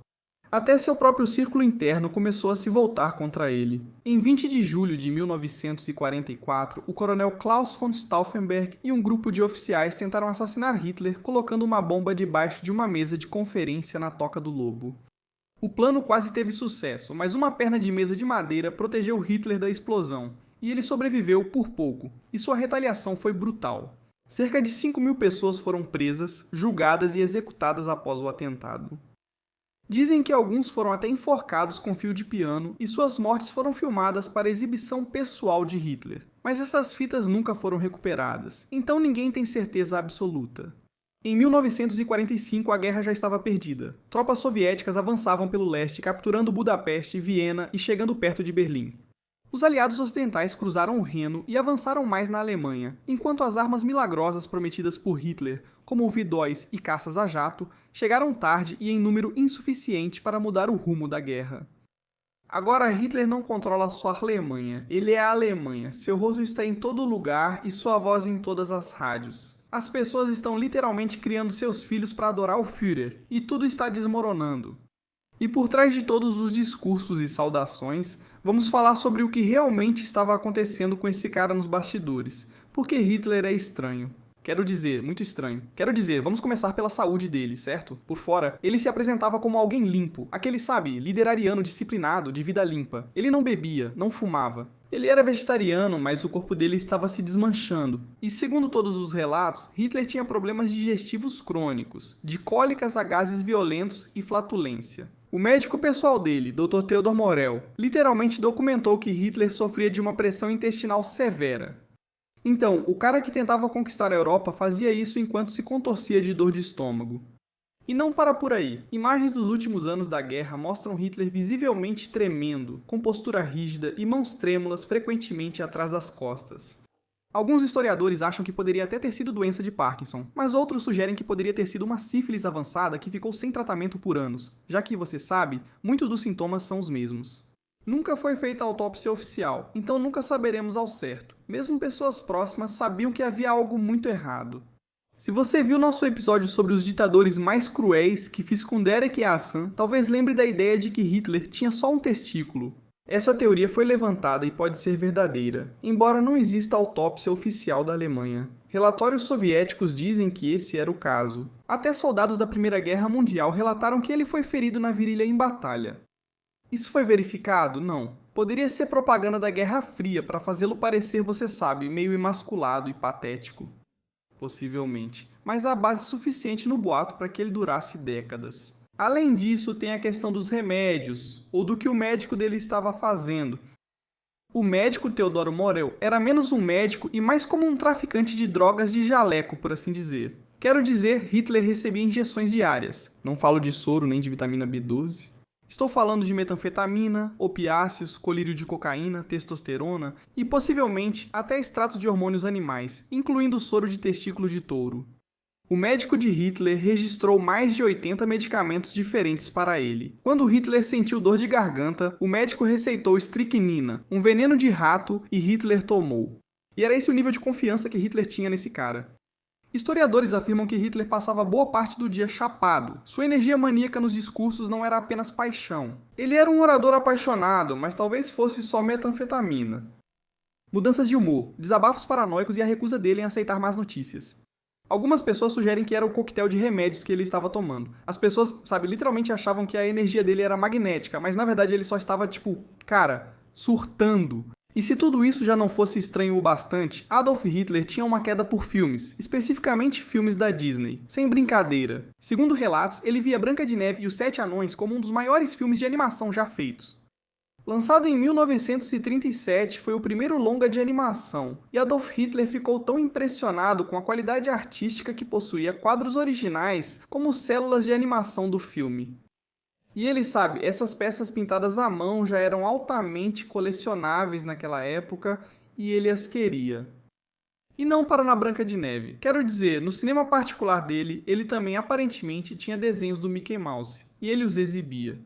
Até seu próprio círculo interno começou a se voltar contra ele. Em 20 de julho de 1944, o coronel Klaus von Stauffenberg e um grupo de oficiais tentaram assassinar Hitler colocando uma bomba debaixo de uma mesa de conferência na Toca do Lobo. O plano quase teve sucesso, mas uma perna de mesa de madeira protegeu Hitler da explosão. E ele sobreviveu por pouco, e sua retaliação foi brutal. Cerca de 5 mil pessoas foram presas, julgadas e executadas após o atentado. Dizem que alguns foram até enforcados com fio de piano e suas mortes foram filmadas para exibição pessoal de Hitler. Mas essas fitas nunca foram recuperadas, então ninguém tem certeza absoluta. Em 1945, a guerra já estava perdida. Tropas soviéticas avançavam pelo leste, capturando Budapeste, Viena e chegando perto de Berlim. Os aliados ocidentais cruzaram o Reno e avançaram mais na Alemanha, enquanto as armas milagrosas prometidas por Hitler, como o V2 e caças a jato, chegaram tarde e em número insuficiente para mudar o rumo da guerra. Agora Hitler não controla só a Alemanha, ele é a Alemanha, seu rosto está em todo lugar e sua voz em todas as rádios. As pessoas estão literalmente criando seus filhos para adorar o Führer, e tudo está desmoronando. E por trás de todos os discursos e saudações, vamos falar sobre o que realmente estava acontecendo com esse cara nos bastidores, porque Hitler é estranho. Quero dizer, muito estranho. Vamos começar pela saúde dele, certo? Por fora, ele se apresentava como alguém limpo, aquele, sabe, líder ariano disciplinado, de vida limpa. Ele não bebia, não fumava. Ele era vegetariano, mas o corpo dele estava se desmanchando. E segundo todos os relatos, Hitler tinha problemas digestivos crônicos, de cólicas a gases violentos e flatulência. O médico pessoal dele, Dr. Theodor Morell, literalmente documentou que Hitler sofria de uma pressão intestinal severa. Então, o cara que tentava conquistar a Europa fazia isso enquanto se contorcia de dor de estômago. E não para por aí. Imagens dos últimos anos da guerra mostram Hitler visivelmente tremendo, com postura rígida e mãos trêmulas frequentemente atrás das costas. Alguns historiadores acham que poderia até ter sido doença de Parkinson, mas outros sugerem que poderia ter sido uma sífilis avançada que ficou sem tratamento por anos, já que, você sabe, muitos dos sintomas são os mesmos. Nunca foi feita a autópsia oficial, então nunca saberemos ao certo. Mesmo pessoas próximas sabiam que havia algo muito errado. Se você viu nosso episódio sobre os ditadores mais cruéis que fiz com Derek e Hassan, talvez lembre da ideia de que Hitler tinha só um testículo. Essa teoria foi levantada e pode ser verdadeira, embora não exista autópsia oficial da Alemanha. Relatórios soviéticos dizem que esse era o caso. Até soldados da Primeira Guerra Mundial relataram que ele foi ferido na virilha em batalha. Isso foi verificado? Não. Poderia ser propaganda da Guerra Fria para fazê-lo parecer, você sabe, meio emasculado e patético. Possivelmente. Mas há base suficiente no boato para que ele durasse décadas. Além disso, tem a questão dos remédios, ou do que o médico dele estava fazendo. O médico Teodoro Morell era menos um médico e mais como um traficante de drogas de jaleco, por assim dizer. Quero dizer, Hitler recebia injeções diárias. Não falo de soro nem de vitamina B12. Estou falando de metanfetamina, opiáceos, colírio de cocaína, testosterona e possivelmente até extratos de hormônios animais, incluindo soro de testículo de touro. O médico de Hitler registrou mais de 80 medicamentos diferentes para ele. Quando Hitler sentiu dor de garganta, o médico receitou estricnina, um veneno de rato, e Hitler tomou. E era esse o nível de confiança que Hitler tinha nesse cara. Historiadores afirmam que Hitler passava boa parte do dia chapado. Sua energia maníaca nos discursos não era apenas paixão. Ele era um orador apaixonado, mas talvez fosse só metanfetamina. Mudanças de humor, desabafos paranoicos e a recusa dele em aceitar más notícias. Algumas pessoas sugerem que era o coquetel de remédios que ele estava tomando. As pessoas, literalmente achavam que a energia dele era magnética, mas na verdade ele só estava, surtando. E se tudo isso já não fosse estranho o bastante, Adolf Hitler tinha uma queda por filmes, especificamente filmes da Disney. Sem brincadeira. Segundo relatos, ele via Branca de Neve e os Sete Anões como um dos maiores filmes de animação já feitos. Lançado em 1937, foi o primeiro longa de animação, e Adolf Hitler ficou tão impressionado com a qualidade artística que possuía quadros originais como células de animação do filme. E ele sabe, essas peças pintadas à mão já eram altamente colecionáveis naquela época e ele as queria. E não para na Branca de Neve. Quero dizer, no cinema particular dele, ele também aparentemente tinha desenhos do Mickey Mouse, e ele os exibia.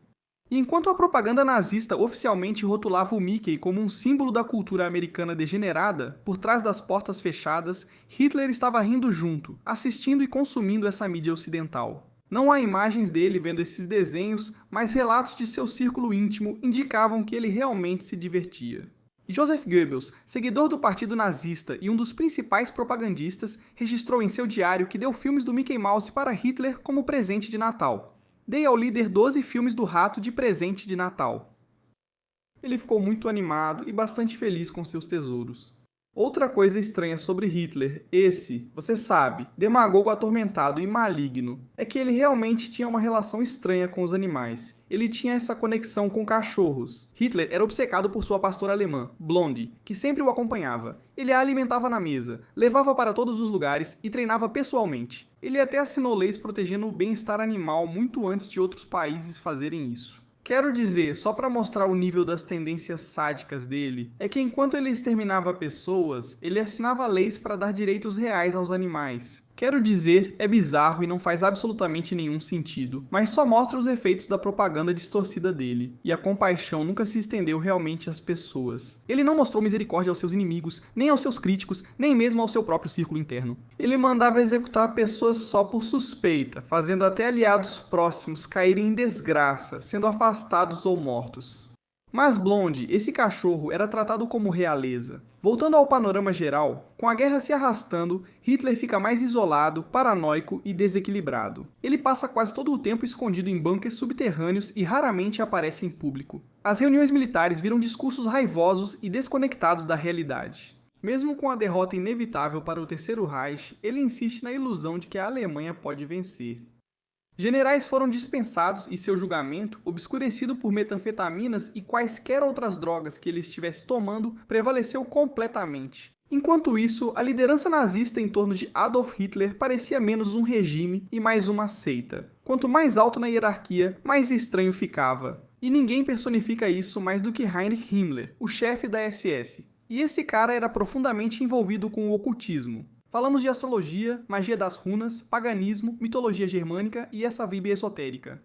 E enquanto a propaganda nazista oficialmente rotulava o Mickey como um símbolo da cultura americana degenerada, por trás das portas fechadas, Hitler estava rindo junto, assistindo e consumindo essa mídia ocidental. Não há imagens dele vendo esses desenhos, mas relatos de seu círculo íntimo indicavam que ele realmente se divertia. Joseph Goebbels, seguidor do partido nazista e um dos principais propagandistas, registrou em seu diário que deu filmes do Mickey Mouse para Hitler como presente de Natal. Dei ao líder 12 filmes do rato de presente de Natal. Ele ficou muito animado e bastante feliz com seus tesouros. Outra coisa estranha sobre Hitler, você sabe, demagogo atormentado e maligno, é que ele realmente tinha uma relação estranha com os animais. Ele tinha essa conexão com cachorros. Hitler era obcecado por sua pastora alemã, Blondie, que sempre o acompanhava. Ele a alimentava na mesa, levava para todos os lugares e treinava pessoalmente. Ele até assinou leis protegendo o bem-estar animal muito antes de outros países fazerem isso. Quero dizer, só para mostrar o nível das tendências sádicas dele, é que enquanto ele exterminava pessoas, ele assinava leis para dar direitos reais aos animais. Quero dizer, é bizarro e não faz absolutamente nenhum sentido, mas só mostra os efeitos da propaganda distorcida dele, e a compaixão nunca se estendeu realmente às pessoas. Ele não mostrou misericórdia aos seus inimigos, nem aos seus críticos, nem mesmo ao seu próprio círculo interno. Ele mandava executar pessoas só por suspeita, fazendo até aliados próximos caírem em desgraça, sendo afastados ou mortos. Mas Blondie, esse cachorro, era tratado como realeza. Voltando ao panorama geral, com a guerra se arrastando, Hitler fica mais isolado, paranoico e desequilibrado. Ele passa quase todo o tempo escondido em bunkers subterrâneos e raramente aparece em público. As reuniões militares viram discursos raivosos e desconectados da realidade. Mesmo com a derrota inevitável para o Terceiro Reich, ele insiste na ilusão de que a Alemanha pode vencer. Generais foram dispensados e seu julgamento, obscurecido por metanfetaminas e quaisquer outras drogas que ele estivesse tomando, prevaleceu completamente. Enquanto isso, a liderança nazista em torno de Adolf Hitler parecia menos um regime e mais uma seita. Quanto mais alto na hierarquia, mais estranho ficava. E ninguém personifica isso mais do que Heinrich Himmler, o chefe da SS. E esse cara era profundamente envolvido com o ocultismo. Falamos de astrologia, magia das runas, paganismo, mitologia germânica e essa vibe esotérica.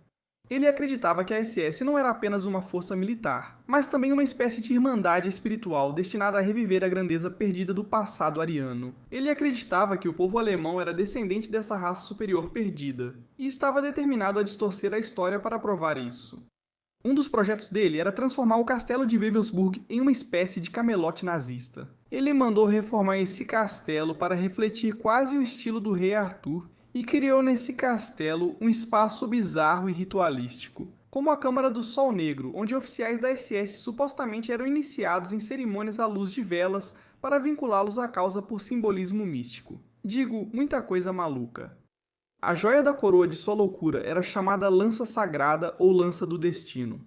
Ele acreditava que a SS não era apenas uma força militar, mas também uma espécie de irmandade espiritual destinada a reviver a grandeza perdida do passado ariano. Ele acreditava que o povo alemão era descendente dessa raça superior perdida, e estava determinado a distorcer a história para provar isso. Um dos projetos dele era transformar o castelo de Wewelsburg em uma espécie de camelote nazista. Ele mandou reformar esse castelo para refletir quase o estilo do rei Arthur e criou nesse castelo um espaço bizarro e ritualístico, como a Câmara do Sol Negro, onde oficiais da SS supostamente eram iniciados em cerimônias à luz de velas para vinculá-los à causa por simbolismo místico. Digo, muita coisa maluca. A joia da coroa de sua loucura era chamada Lança Sagrada ou Lança do Destino.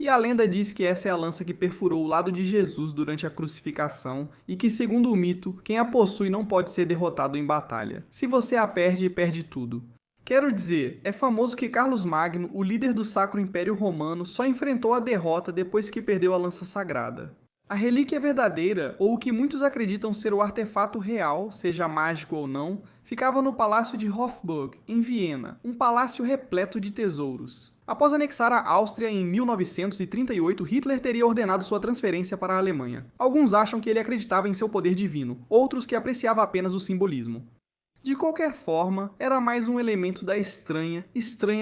E a lenda diz que essa é a lança que perfurou o lado de Jesus durante a crucificação e que, segundo o mito, quem a possui não pode ser derrotado em batalha. Se você a perde, perde tudo. Quero dizer, é famoso que Carlos Magno, o líder do Sacro Império Romano, só enfrentou a derrota depois que perdeu a lança sagrada. A relíquia verdadeira, ou o que muitos acreditam ser o artefato real, seja mágico ou não, ficava no Palácio de Hofburg, em Viena, um palácio repleto de tesouros. Após anexar a Áustria em 1938, Hitler teria ordenado sua transferência para a Alemanha. Alguns acham que ele acreditava em seu poder divino, outros que apreciava apenas o simbolismo. De qualquer forma, era mais um elemento da estranha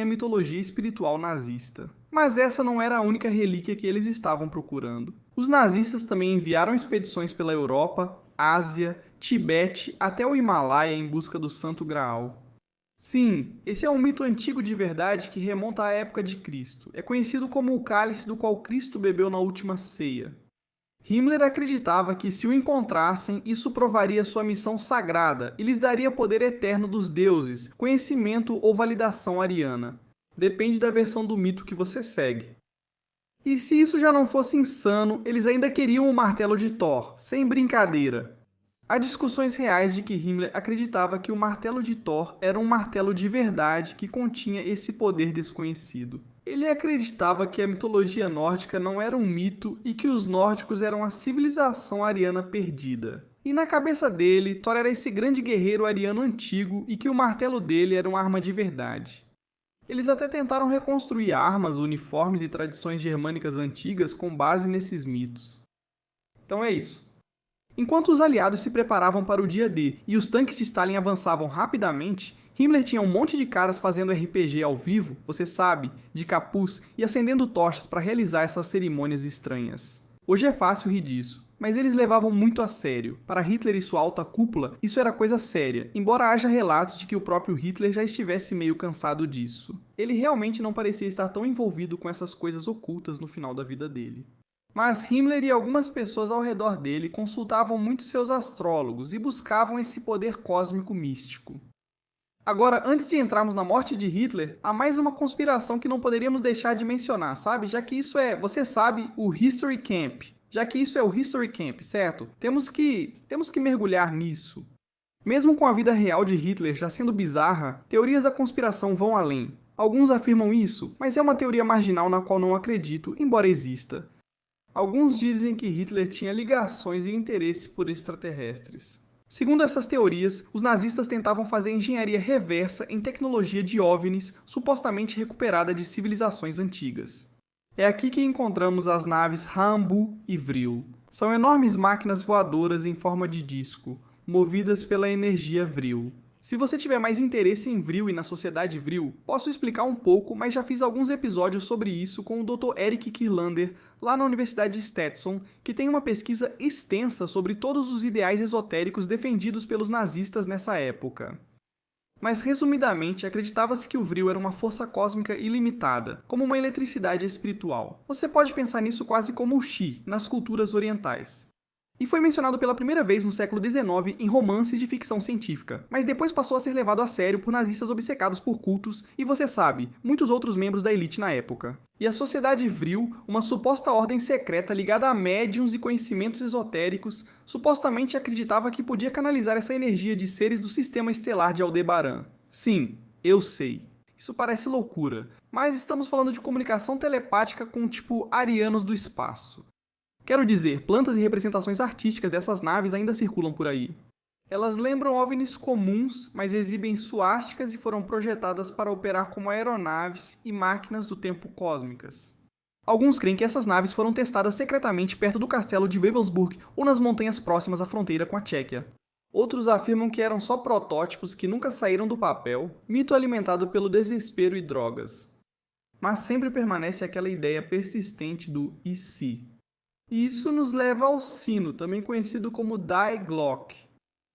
mitologia espiritual nazista. Mas essa não era a única relíquia que eles estavam procurando. Os nazistas também enviaram expedições pela Europa, Ásia, Tibete até o Himalaia em busca do Santo Graal. Sim, esse é um mito antigo de verdade que remonta à época de Cristo. É conhecido como o cálice do qual Cristo bebeu na última ceia. Himmler acreditava que, se o encontrassem, isso provaria sua missão sagrada e lhes daria poder eterno dos deuses, conhecimento ou validação ariana. Depende da versão do mito que você segue. E se isso já não fosse insano, eles ainda queriam o martelo de Thor, sem brincadeira. Há discussões reais de que Himmler acreditava que o martelo de Thor era um martelo de verdade que continha esse poder desconhecido. Ele acreditava que a mitologia nórdica não era um mito e que os nórdicos eram a civilização ariana perdida. E na cabeça dele, Thor era esse grande guerreiro ariano antigo e que o martelo dele era uma arma de verdade. Eles até tentaram reconstruir armas, uniformes e tradições germânicas antigas com base nesses mitos. Então é isso. Enquanto os aliados se preparavam para o dia D e os tanques de Stalin avançavam rapidamente, Himmler tinha um monte de caras fazendo RPG ao vivo, você sabe, de capuz e acendendo tochas para realizar essas cerimônias estranhas. Hoje é fácil rir disso, mas eles levavam muito a sério. Para Hitler e sua alta cúpula, isso era coisa séria, embora haja relatos de que o próprio Hitler já estivesse meio cansado disso. Ele realmente não parecia estar tão envolvido com essas coisas ocultas no final da vida dele. Mas Himmler e algumas pessoas ao redor dele consultavam muito seus astrólogos e buscavam esse poder cósmico místico. Agora, antes de entrarmos na morte de Hitler, há mais uma conspiração que não poderíamos deixar de mencionar, sabe? Já que isso é, você sabe, o History Camp. Já que isso é o History Camp, certo? Temos que mergulhar nisso. Mesmo com a vida real de Hitler já sendo bizarra, teorias da conspiração vão além. Alguns afirmam isso, mas é uma teoria marginal na qual não acredito, embora exista. Alguns dizem que Hitler tinha ligações e interesse por extraterrestres. Segundo essas teorias, os nazistas tentavam fazer engenharia reversa em tecnologia de OVNIs supostamente recuperada de civilizações antigas. É aqui que encontramos as naves Raambu e Vril. São enormes máquinas voadoras em forma de disco, movidas pela energia Vril. Se você tiver mais interesse em Vril e na sociedade Vril, posso explicar um pouco, mas já fiz alguns episódios sobre isso com o Dr. Eric Kirlander, lá na Universidade de Stetson, que tem uma pesquisa extensa sobre todos os ideais esotéricos defendidos pelos nazistas nessa época. Mas, resumidamente, acreditava-se que o Vril era uma força cósmica ilimitada, como uma eletricidade espiritual. Você pode pensar nisso quase como o Xi, nas culturas orientais. E foi mencionado pela primeira vez no século XIX em romances de ficção científica, mas depois passou a ser levado a sério por nazistas obcecados por cultos e, você sabe, muitos outros membros da elite na época. E a Sociedade Vril, uma suposta ordem secreta ligada a médiuns e conhecimentos esotéricos, supostamente acreditava que podia canalizar essa energia de seres do sistema estelar de Aldebaran. Sim, eu sei. Isso parece loucura, mas estamos falando de comunicação telepática com tipo arianos do espaço. Quero dizer, plantas e representações artísticas dessas naves ainda circulam por aí. Elas lembram OVNIs comuns, mas exibem suásticas e foram projetadas para operar como aeronaves e máquinas do tempo cósmicas. Alguns creem que essas naves foram testadas secretamente perto do castelo de Wewelsburg ou nas montanhas próximas à fronteira com a Tchequia. Outros afirmam que eram só protótipos que nunca saíram do papel, mito alimentado pelo desespero e drogas. Mas sempre permanece aquela ideia persistente do e se. E isso nos leva ao sino, também conhecido como Die Glocke.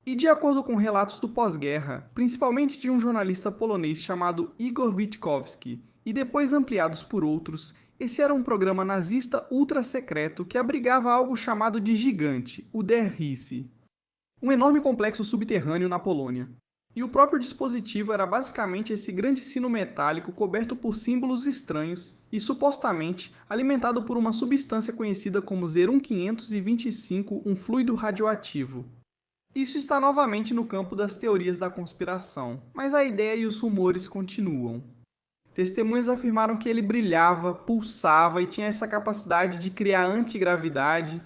E de acordo com relatos do pós-guerra, principalmente de um jornalista polonês chamado Igor Witkowski, e depois ampliados por outros, esse era um programa nazista ultra-secreto que abrigava algo chamado de gigante, o Der Riese, um enorme complexo subterrâneo na Polônia. E o próprio dispositivo era basicamente esse grande sino metálico coberto por símbolos estranhos e supostamente alimentado por uma substância conhecida como Zerum 525, um fluido radioativo. Isso está novamente no campo das teorias da conspiração, mas a ideia e os rumores continuam. Testemunhas afirmaram que ele brilhava, pulsava e tinha essa capacidade de criar antigravidade.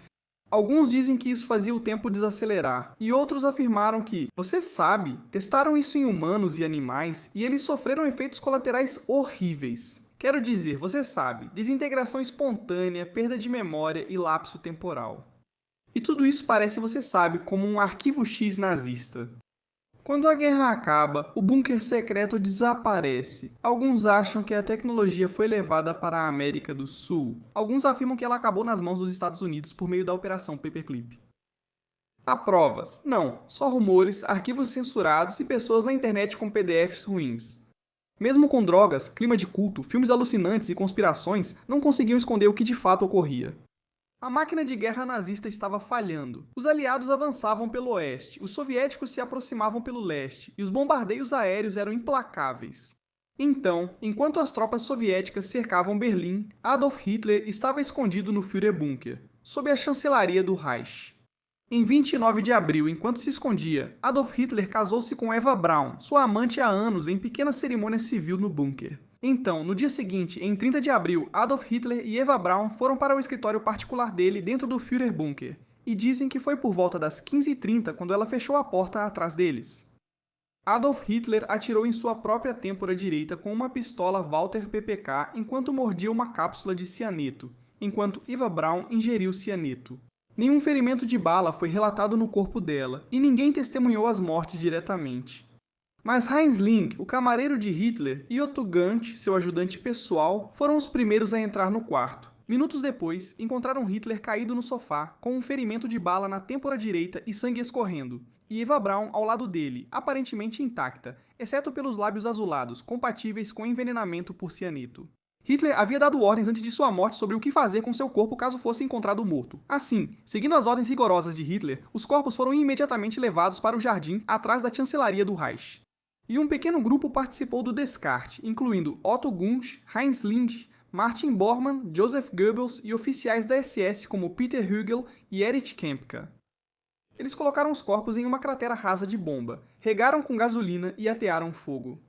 Alguns dizem que isso fazia o tempo desacelerar, e outros afirmaram que, você sabe, testaram isso em humanos e animais e eles sofreram efeitos colaterais horríveis. Quero dizer, você sabe, desintegração espontânea, perda de memória e lapso temporal. E tudo isso parece, você sabe, como um arquivo X nazista. Quando a guerra acaba, o bunker secreto desaparece. Alguns acham que a tecnologia foi levada para a América do Sul. Alguns afirmam que ela acabou nas mãos dos Estados Unidos por meio da Operação Paperclip. Há provas? Não, só rumores, arquivos censurados e pessoas na internet com PDFs ruins. Mesmo com drogas, clima de culto, filmes alucinantes e conspirações, não conseguiam esconder o que de fato ocorria. A máquina de guerra nazista estava falhando. Os aliados avançavam pelo oeste, os soviéticos se aproximavam pelo leste, e os bombardeios aéreos eram implacáveis. Então, enquanto as tropas soviéticas cercavam Berlim, Adolf Hitler estava escondido no Führerbunker, sob a chancelaria do Reich. Em 29 de abril, enquanto se escondia, Adolf Hitler casou-se com Eva Braun, sua amante há anos, em pequena cerimônia civil no bunker. Então, no dia seguinte, em 30 de abril, Adolf Hitler e Eva Braun foram para o escritório particular dele dentro do Führerbunker, e dizem que foi por volta das 15h30 quando ela fechou a porta atrás deles. Adolf Hitler atirou em sua própria têmpora direita com uma pistola Walther PPK enquanto mordia uma cápsula de cianeto, enquanto Eva Braun ingeriu cianeto. Nenhum ferimento de bala foi relatado no corpo dela, e ninguém testemunhou as mortes diretamente. Mas Heinz Ling, o camareiro de Hitler, e Otto Gant, seu ajudante pessoal, foram os primeiros a entrar no quarto. Minutos depois, encontraram Hitler caído no sofá, com um ferimento de bala na têmpora direita e sangue escorrendo, e Eva Braun ao lado dele, aparentemente intacta, exceto pelos lábios azulados, compatíveis com envenenamento por cianeto. Hitler havia dado ordens antes de sua morte sobre o que fazer com seu corpo caso fosse encontrado morto. Assim, seguindo as ordens rigorosas de Hitler, os corpos foram imediatamente levados para o jardim atrás da chancelaria do Reich. E um pequeno grupo participou do descarte, incluindo Otto Gunsch, Heinz Lind, Martin Bormann, Joseph Goebbels e oficiais da SS como Peter Hügel e Erich Kempka. Eles colocaram os corpos em uma cratera rasa de bomba, regaram com gasolina e atearam fogo.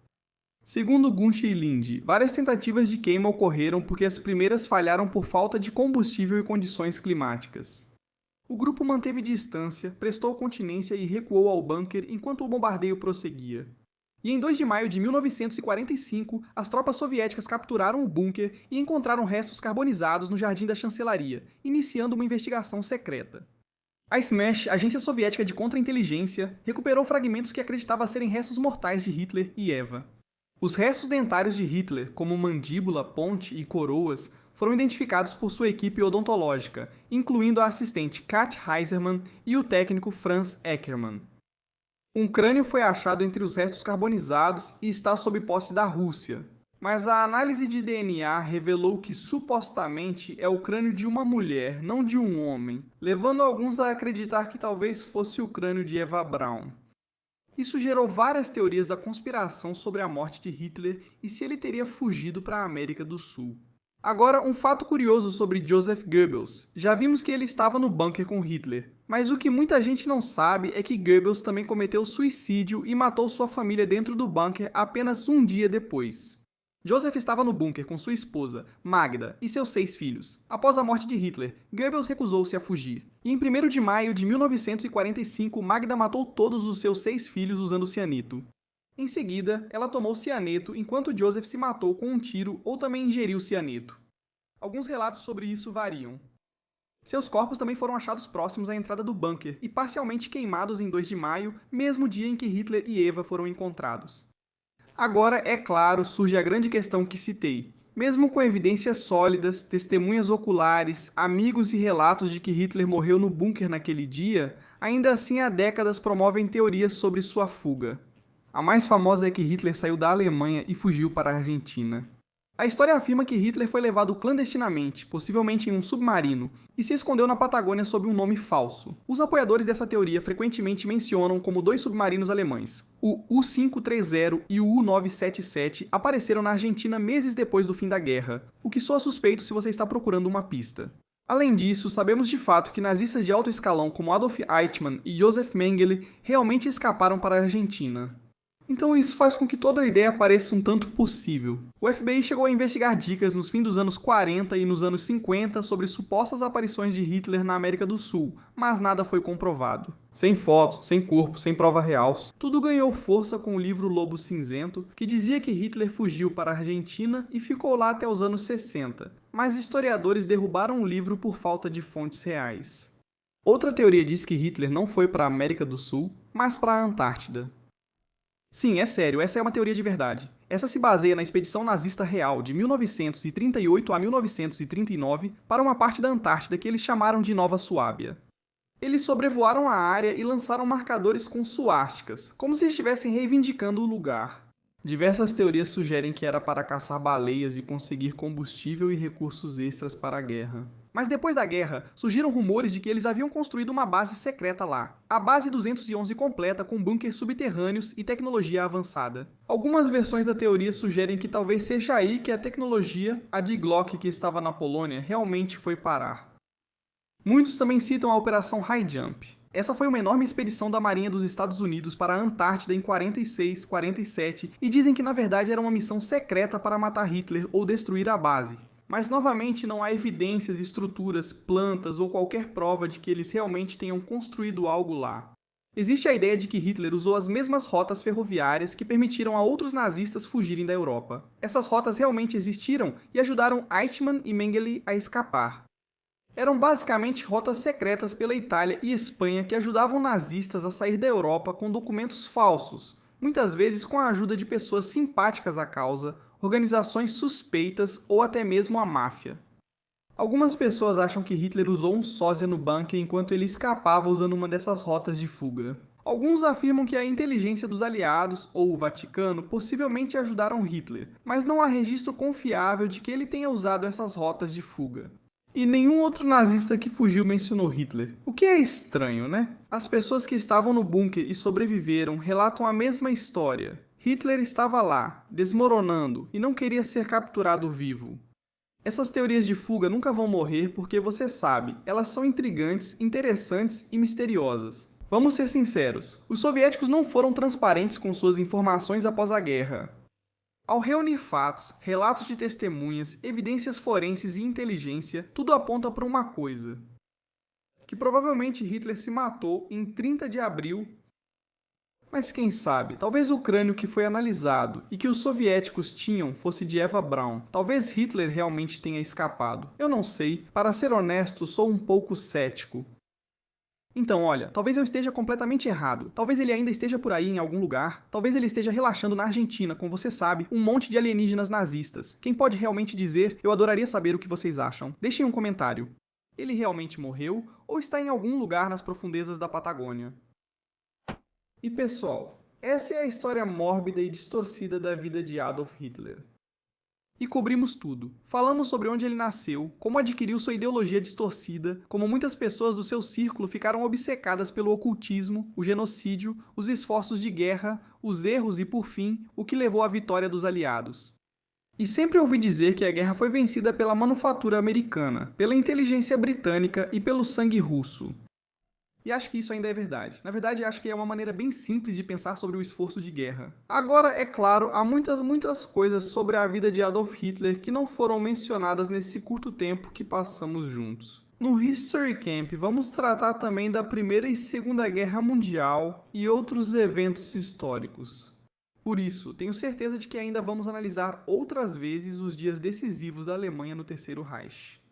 Segundo Gunsch e Lind, várias tentativas de queima ocorreram porque as primeiras falharam por falta de combustível e condições climáticas. O grupo manteve distância, prestou continência e recuou ao bunker enquanto o bombardeio prosseguia. E em 2 de maio de 1945, as tropas soviéticas capturaram o bunker e encontraram restos carbonizados no jardim da chancelaria, iniciando uma investigação secreta. A Smash, agência soviética de contra-inteligência, recuperou fragmentos que acreditava serem restos mortais de Hitler e Eva. Os restos dentários de Hitler, como mandíbula, ponte e coroas, foram identificados por sua equipe odontológica, incluindo a assistente Kat Heisermann e o técnico Franz Eckermann. Um crânio foi achado entre os restos carbonizados e está sob posse da Rússia, mas a análise de DNA revelou que supostamente é o crânio de uma mulher, não de um homem, levando alguns a acreditar que talvez fosse o crânio de Eva Braun. Isso gerou várias teorias da conspiração sobre a morte de Hitler e se ele teria fugido para a América do Sul. Agora, um fato curioso sobre Joseph Goebbels. Já vimos que ele estava no bunker com Hitler, mas o que muita gente não sabe é que Goebbels também cometeu suicídio e matou sua família dentro do bunker apenas um dia depois. Joseph estava no bunker com sua esposa, Magda, e seus 6 filhos. Após a morte de Hitler, Goebbels recusou-se a fugir. E em 1º de maio de 1945, Magda matou todos os seus 6 filhos usando cianeto. Em seguida, ela tomou cianeto enquanto Joseph se matou com um tiro ou também ingeriu cianeto. Alguns relatos sobre isso variam. Seus corpos também foram achados próximos à entrada do bunker e parcialmente queimados em 2 de maio, mesmo dia em que Hitler e Eva foram encontrados. Agora, é claro, surge a grande questão que citei. Mesmo com evidências sólidas, testemunhas oculares, amigos e relatos de que Hitler morreu no bunker naquele dia, ainda assim há décadas promovem teorias sobre sua fuga. A mais famosa é que Hitler saiu da Alemanha e fugiu para a Argentina. A história afirma que Hitler foi levado clandestinamente, possivelmente em um submarino, e se escondeu na Patagônia sob um nome falso. Os apoiadores dessa teoria frequentemente mencionam como 2 submarinos alemães. O U-530 e o U-977 apareceram na Argentina meses depois do fim da guerra, o que soa suspeito se você está procurando uma pista. Além disso, sabemos de fato que nazistas de alto escalão como Adolf Eichmann e Josef Mengele realmente escaparam para a Argentina. Então isso faz com que toda a ideia pareça um tanto possível. O FBI chegou a investigar dicas nos fins dos anos 40 e nos anos 50 sobre supostas aparições de Hitler na América do Sul, mas nada foi comprovado. Sem fotos, sem corpo, sem prova real, tudo ganhou força com o livro Lobo Cinzento, que dizia que Hitler fugiu para a Argentina e ficou lá até os anos 60, mas historiadores derrubaram o livro por falta de fontes reais. Outra teoria diz que Hitler não foi para a América do Sul, mas para a Antártida. Sim, é sério, essa é uma teoria de verdade. Essa se baseia na expedição nazista real de 1938 a 1939 para uma parte da Antártida que eles chamaram de Nova Suábia. Eles sobrevoaram a área e lançaram marcadores com suásticas, como se estivessem reivindicando o lugar. Diversas teorias sugerem que era para caçar baleias e conseguir combustível e recursos extras para a guerra. Mas depois da guerra, surgiram rumores de que eles haviam construído uma base secreta lá. A Base 211 completa com bunkers subterrâneos e tecnologia avançada. Algumas versões da teoria sugerem que talvez seja aí que a tecnologia, a de Glock que estava na Polônia, realmente foi parar. Muitos também citam a Operação High Jump. Essa foi uma enorme expedição da Marinha dos Estados Unidos para a Antártida em 46, 47 e dizem que na verdade era uma missão secreta para matar Hitler ou destruir a base. Mas novamente não há evidências, estruturas, plantas ou qualquer prova de que eles realmente tenham construído algo lá. Existe a ideia de que Hitler usou as mesmas rotas ferroviárias que permitiram a outros nazistas fugirem da Europa. Essas rotas realmente existiram e ajudaram Eichmann e Mengele a escapar. Eram basicamente rotas secretas pela Itália e Espanha que ajudavam nazistas a sair da Europa com documentos falsos, muitas vezes com a ajuda de pessoas simpáticas à causa, organizações suspeitas ou até mesmo a máfia. Algumas pessoas acham que Hitler usou um sósia no bunker enquanto ele escapava usando uma dessas rotas de fuga. Alguns afirmam que a inteligência dos aliados ou o Vaticano possivelmente ajudaram Hitler, mas não há registro confiável de que ele tenha usado essas rotas de fuga. E nenhum outro nazista que fugiu mencionou Hitler. O que é estranho, né? As pessoas que estavam no bunker e sobreviveram relatam a mesma história. Hitler estava lá, desmoronando, e não queria ser capturado vivo. Essas teorias de fuga nunca vão morrer porque você sabe, elas são intrigantes, interessantes e misteriosas. Vamos ser sinceros, os soviéticos não foram transparentes com suas informações após a guerra. Ao reunir fatos, relatos de testemunhas, evidências forenses e inteligência, tudo aponta para uma coisa: que provavelmente Hitler se matou em 30 de abril. Mas quem sabe, talvez o crânio que foi analisado e que os soviéticos tinham fosse de Eva Braun. Talvez Hitler realmente tenha escapado. Eu não sei, para ser honesto, sou um pouco cético. Então, olha, talvez eu esteja completamente errado. Talvez ele ainda esteja por aí em algum lugar. Talvez ele esteja relaxando na Argentina com, você sabe, um monte de alienígenas nazistas. Quem pode realmente dizer? Eu adoraria saber o que vocês acham. Deixem um comentário. Ele realmente morreu ou está em algum lugar nas profundezas da Patagônia? E pessoal, essa é a história mórbida e distorcida da vida de Adolf Hitler. E cobrimos tudo. Falamos sobre onde ele nasceu, como adquiriu sua ideologia distorcida, como muitas pessoas do seu círculo ficaram obcecadas pelo ocultismo, o genocídio, os esforços de guerra, os erros e, por fim, o que levou à vitória dos aliados. E sempre ouvi dizer que a guerra foi vencida pela manufatura americana, pela inteligência britânica e pelo sangue russo. E acho que isso ainda é verdade. Na verdade, acho que é uma maneira bem simples de pensar sobre o esforço de guerra. Agora, é claro, há muitas coisas sobre a vida de Adolf Hitler que não foram mencionadas nesse curto tempo que passamos juntos. No History Camp, vamos tratar também da Primeira e Segunda Guerra Mundial e outros eventos históricos. Por isso, tenho certeza de que ainda vamos analisar outras vezes os dias decisivos da Alemanha no Terceiro Reich.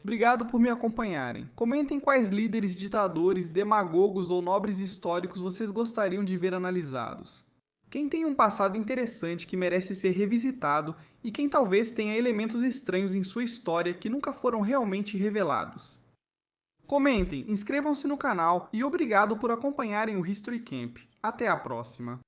Obrigado por me acompanharem. Comentem quais líderes, ditadores, demagogos ou nobres históricos vocês gostariam de ver analisados. Quem tem um passado interessante que merece ser revisitado e quem talvez tenha elementos estranhos em sua história que nunca foram realmente revelados. Comentem, inscrevam-se no canal e obrigado por acompanharem o History Camp. Até a próxima!